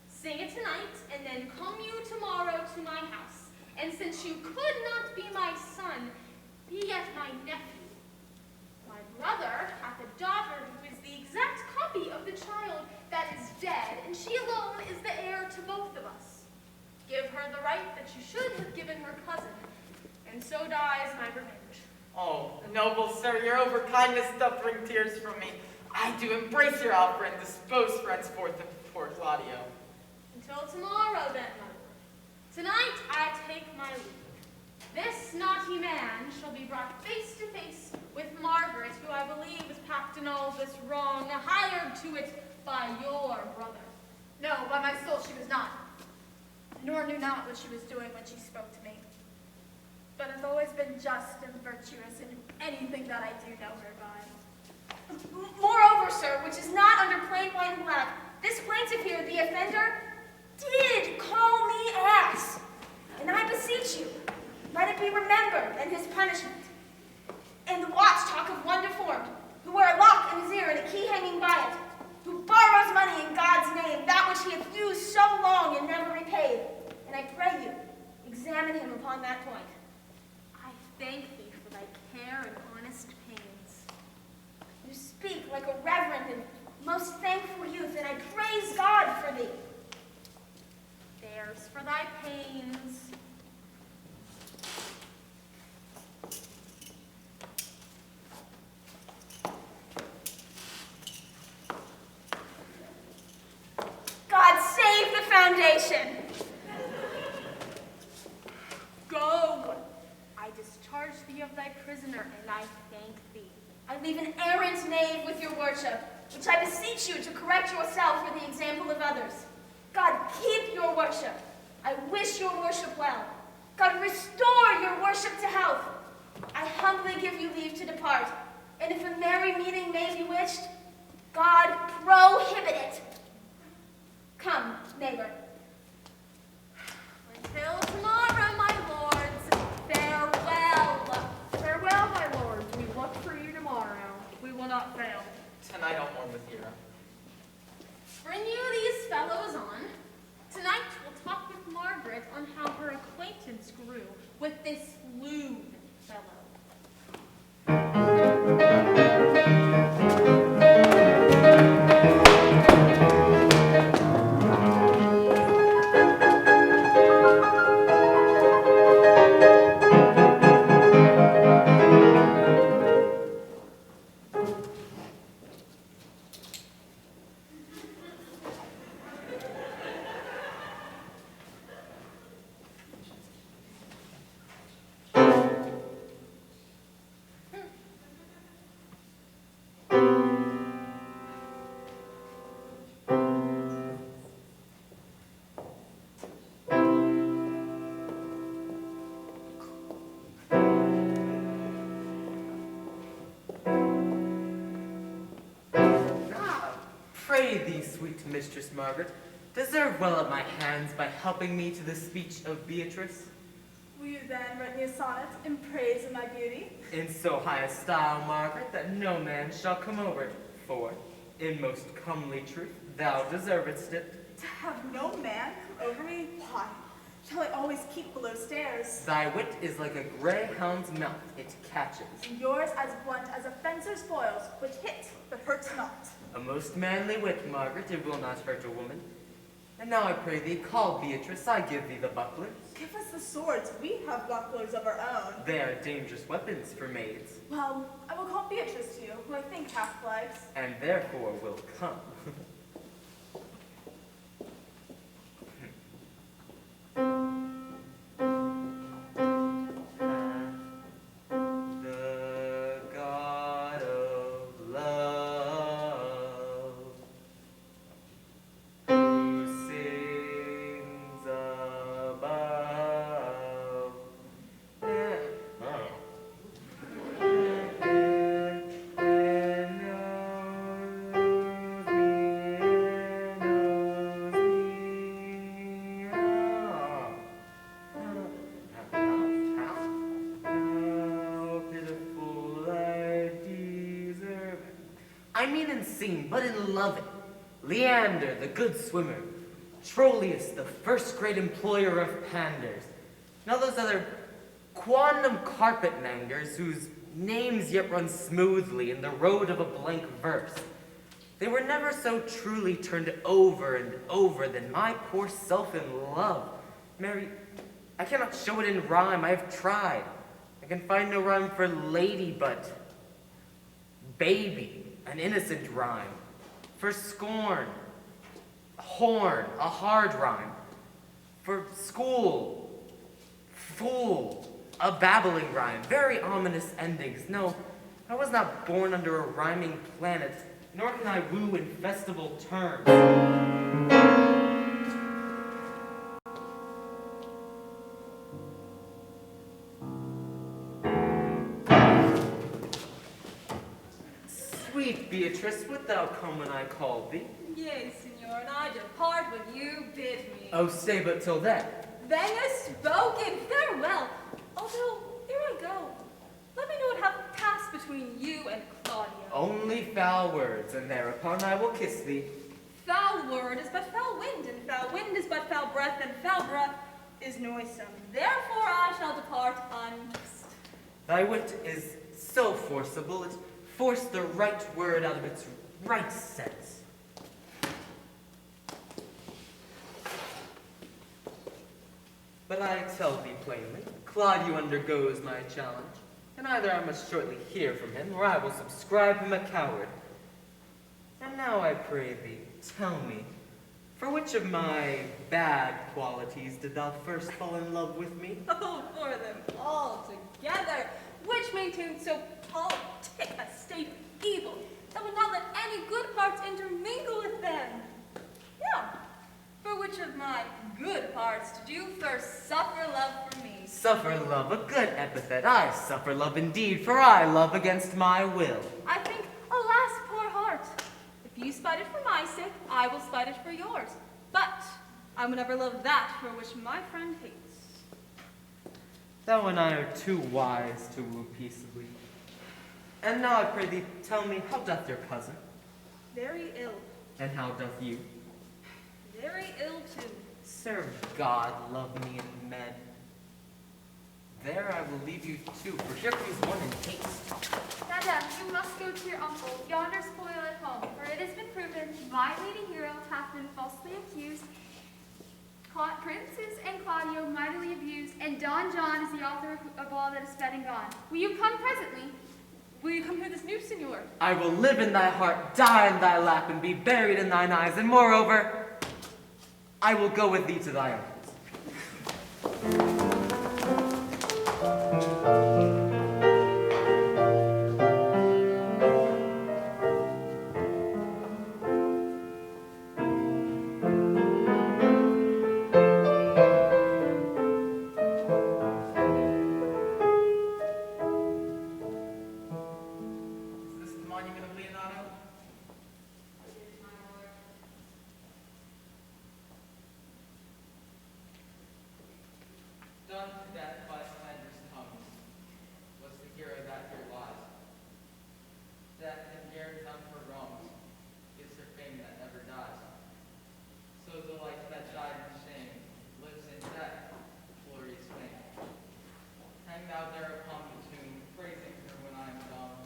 Sing it tonight, and then come you tomorrow to my house. And since you could not be my son, be yet my nephew. My brother hath a daughter who is the exact copy of the child that is dead, and she alone is the heir to both of us. Give her the right that you should have given her cousin, and so dies my revenge. Oh, noble sir, your overkindness doth wring tears from me. I do embrace your offer and dispose henceforth of poor Claudio. Until tomorrow, then, my lord. Tonight I take my leave. This naughty man shall be brought face to face with Margaret, who I believe is packed in all this wrong, hired to it by your brother. No, by my soul she was not, nor knew not what she was doing when she spoke to me, but has always been just and virtuous in anything that I do know her by. Moreover, sir, which is not under plain white and black, this plaintiff here, the offender, did call me ass, and I beseech you, let it be remembered and his punishment. And the watch talk of one deformed, who wear a lock in his ear and a key hanging by it, who borrows money in God's name, that which he hath used so long and never repaid. And I pray you, examine him upon that point. I thank thee for thy care and honest pains. You speak like a reverend and most thankful youth, and I praise God for thee. There's for thy pains. God save the foundation. Go. I discharge thee of thy prisoner, and I thank thee. I leave an errant knave with your worship, which I beseech you to correct yourself for the example of others. God, keep your worship. I wish your worship well. God, restore your worship to health. I humbly give you leave to depart. And if a merry meeting may be wished, God prohibit it. Come, neighbor. Until tomorrow, my lords, farewell. Farewell, my lords. We look for you tomorrow. We will not fail. Tonight I'll mourn with Hera. Bring you these fellows on. Tonight we'll talk with Margaret on how her acquaintance grew with this lewd fellow. Pray thee, sweet Mistress Margaret, deserve well at my hands by helping me to the speech of Beatrice. Will you then write me a sonnet in praise of my beauty? In so high a style, Margaret, that no man shall come over it. For, in most comely truth, thou deservedst it. To have no man come over me? Why, shall I always keep below stairs? Thy wit is like a greyhound's mouth, it catches. And yours as blunt as a fence are spoils, which hit, but hurts not. A most manly wit, Margaret, it will not hurt a woman. And now I pray thee, call Beatrice, I give thee the bucklers. Give us the swords, we have bucklers of our own. They are dangerous weapons for maids, Well, I will call Beatrice to you, who I think hath flags. and therefore will come. The God of love, who sings above, and I mean in singing, but in loving. Leander, the good swimmer. Troilus, the first great employer of panders. And all those other quondam carpet mangers whose names yet run smoothly in the road of a blank verse. They were never so truly turned over and over than my poor self in love. Mary, I cannot show it in rhyme, I have tried. I can find no rhyme for lady but baby. An innocent rhyme. For scorn, horn, a hard rhyme. For school, fool, a babbling rhyme. Very ominous endings. No, I was not born under a rhyming planet, nor can I woo in festival terms. Sweet Beatrice, wilt thou come when I call thee? Yea, Signor, and I depart when you bid me. Oh, stay but till then. Then is spoken, farewell. Although, ere I go, let me know what hath passed between you and Claudia. Only foul words, and thereupon I will kiss thee. Foul word is but foul wind, and foul wind is but foul breath, and foul breath is noisome. Therefore I shall depart unkissed. Thy wit is so forcible, it forced the right word out of its right sense. But I tell thee plainly, Claudio undergoes my challenge, and either I must shortly hear from him, or I will subscribe him a coward. And now I pray thee, tell me, for which of my bad qualities did thou first fall in love with me? Oh, for them all together, which maintained so politic a state of evil, that would not let any good parts intermingle with them. Yeah, for which of my good parts did you first suffer love for me? Suffer love, a good epithet. I suffer love indeed, for I love against my will. I think, alas, poor heart, if you spite it for my sake, I will spite it for yours. But I will never love that for which my friend hates. Thou and I are too wise to woo peaceably. And now I pray thee, tell me, how doth your cousin? Very ill. And how doth you? Very ill too. Serve God, love me, and men. There I will leave you too, for here comes one in haste. Madam, you must go to your uncle, yonder spoil at home, for it has been proven my lady hero hath been falsely accused, Princes and Claudio mightily abused, and Don John is the author of all that is fed and gone. Will you come presently? Will you come hear this news, Signor? I will live in thy heart, die in thy lap, and be buried in thine eyes, and moreover, I will go with thee to thy uncle's. Done to death by slanderous tongues was the hero that here lies. Death and care done for wrongs gives her fame that never dies. So the life that died in shame lives in death, glorious fame. Hang thou there upon the tomb, praising her when I am gone.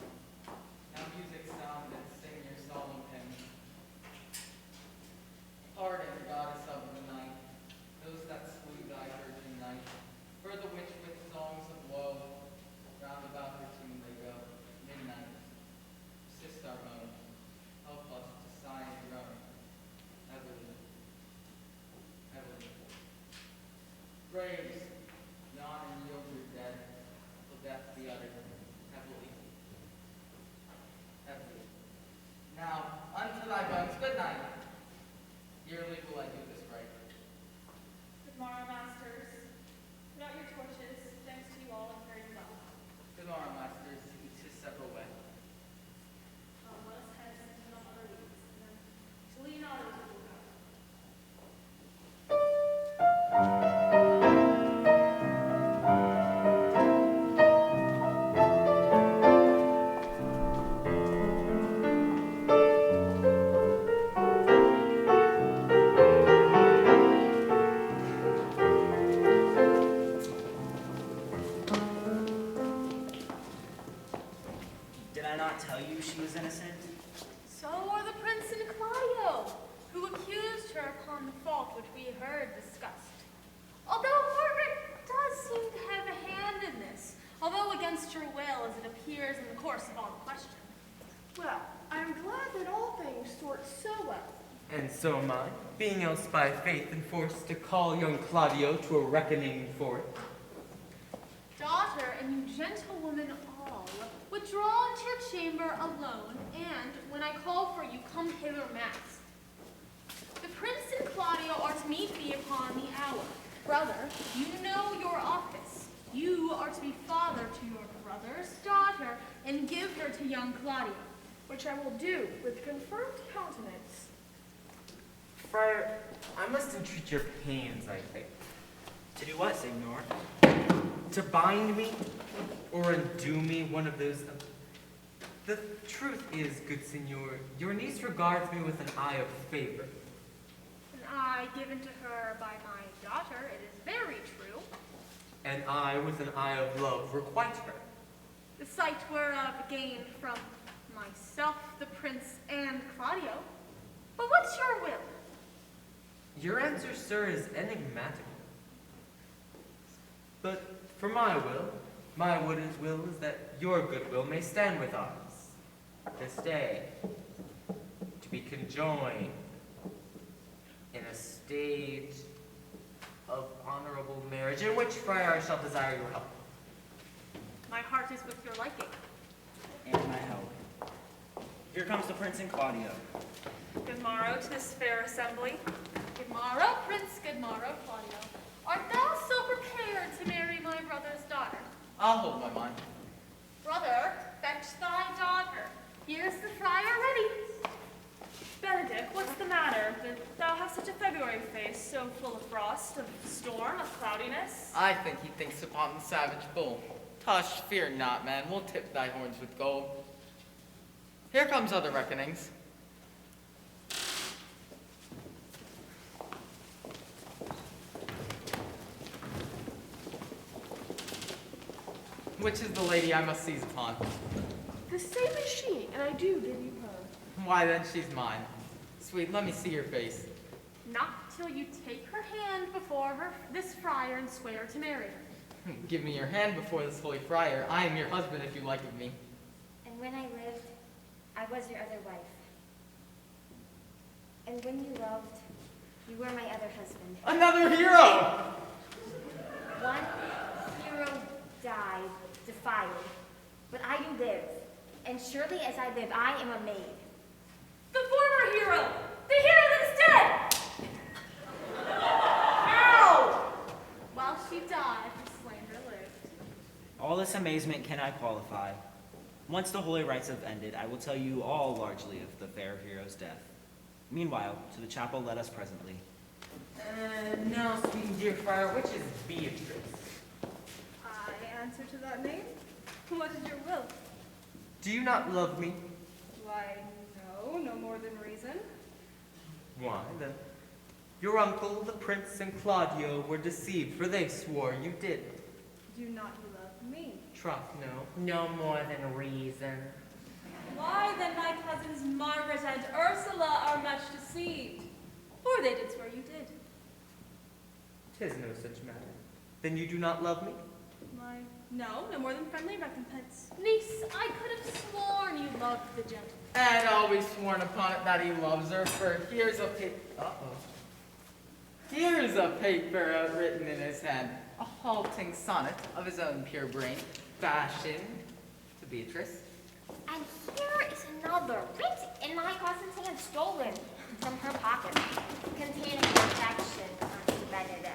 Now, unto thy bones, good night. Yearly will I do this right. Good morrow, masters. Put out your torches. Thanks to you all and very well. Good morrow, masters. Each his several way. Let us head into the Marines, and then to Leonardo's we will go. Did I not tell you she was innocent? So are the prince and Claudio, who accused her upon the fault which we heard discussed. Although Margaret does seem to have a hand in this, although against her will, as it appears in the course of all the question. Well, I'm glad that all things sort so well. And so am I, being else by faith and forced to call young Claudio to a reckoning for it. Daughter, and you gentlewomen all, withdraw into your chamber alone, and, when I call for you, come hither masked. The prince and Claudio are to meet thee upon the hour. Brother, you know your office. You are to be father to your brother's daughter, and give her to young Claudio. Which I will do with confirmed countenance. Friar, I must entreat your pains, I think. To do what, Signor? To bind me, or undo me one of those... The truth is, good Signor, your niece regards me with an eye of favor. An eye given to her by my daughter, it is very true. And I, with an eye of love, requite her. The sight whereof gained from myself, the prince, and Claudio. But what's your will? Your answer, sir, is enigmatical. But for my will is that your goodwill may stand with ours. This day, to be conjoined in a state of honorable marriage, in which, friar, I shall desire your help. My heart is with your liking. And my help. Here comes the Prince and Claudio. Good morrow to this fair assembly. Good morrow, Prince, good morrow, Claudio. Art thou so prepared to marry my brother's daughter? I'll hold my mind. Brother, fetch thy daughter. Here's the friar ready. Benedict, what's the matter? That thou hast such a February face, so full of frost, of storm, of cloudiness? I think he thinks upon the savage bull. Tush, fear not, man. We'll tip thy horns with gold. Here comes other reckonings. Which is the lady I must seize upon? The same as she, and I do give you her. Why then, she's mine. Sweet, let me see your face. Not till you take her hand before this friar and swear to marry her. Give me your hand before this holy friar. I am your husband if you like of me. And when I lived, I was your other wife. And when you loved, you were my other husband. Another hero! One hero died, defiled, but I do live. And surely as I live, I am a maid. The former hero! The hero that is dead! Ow! While she died, her slander lived. All this amazement can I qualify. Once the holy rites have ended, I will tell you all largely of the fair hero's death. Meanwhile, to the chapel let us presently. Now, sweet and dear friar, which is Beatrice? I answer to that name. What is your will? Do you not love me? Why, no, no more than reason. Why, then, your uncle, the Prince, and Claudio were deceived, for they swore you did. Do not you love me? Troth, no. No more than reason. Why then my cousins Margaret and Ursula are much deceived? For they did swear you did. 'Tis no such matter. Then you do not love me? Why, no more than friendly recompense. Niece, I could have sworn you loved the gentleman. And always sworn upon it that he loves her, for here's a paper. Here's a paper written in his hand, a halting sonnet of his own pure brain, fashioned to Beatrice. And here is another, written in my had stolen from her pocket, containing affection unto Benedict.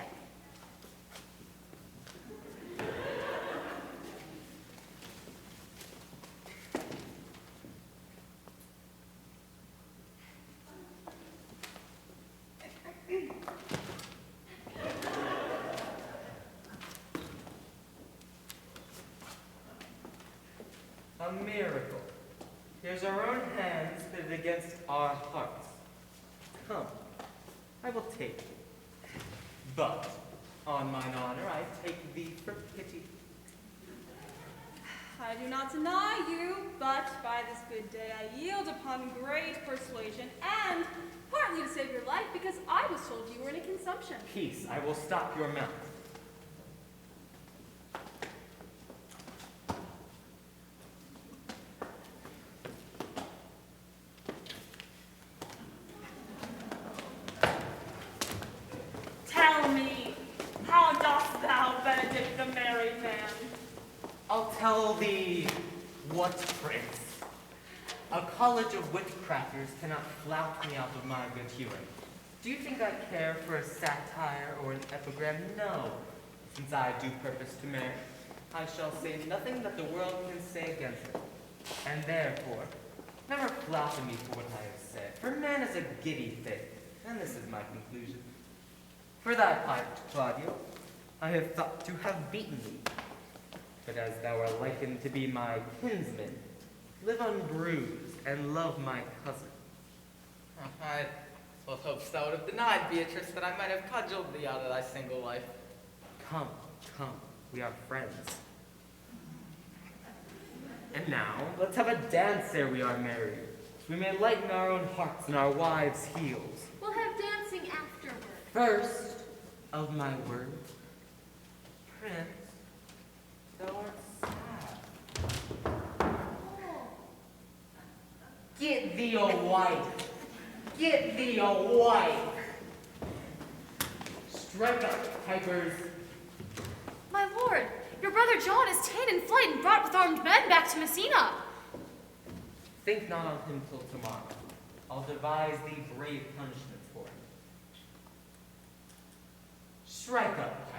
A miracle. Here's our own hands pitted against our hearts. Come, I will take thee. But, on mine honor, I take thee for pity. I do not deny you, but by this good day I yield upon great persuasion, and partly to save your life, because I was told you were in a consumption. Peace, I will stop your mouth. Tell me, how dost thou, Benedict the married man? I'll tell thee what, Prince. A college of witchcrafters cannot flout me out of my good humor. Do you think I care for a satire or an epigram? No. Since I do purpose to marry, I shall say nothing that the world can say against it. And therefore, never flatter me for what I have said, for man is a giddy thing, and this is my conclusion. For thy part, Claudio, I have thought to have beaten thee. But as thou art likened to be my kinsman, live unbruised and love my cousin. I well hopes thou would have denied, Beatrice, that I might have cudgeled thee out of thy single life. Come, come, we are friends. And now, let's have a dance ere we are married. We may lighten our own hearts and our wives' heels. We'll have dancing afterward. First, of my word, Prince, thou art sad. Get thee a wife. Get thee a wife. Strike up, pipers. My lord, your brother John is ta'en in flight and brought with armed men back to Messina. Think not on him till tomorrow. I'll devise thee brave punishments for him. Strike up,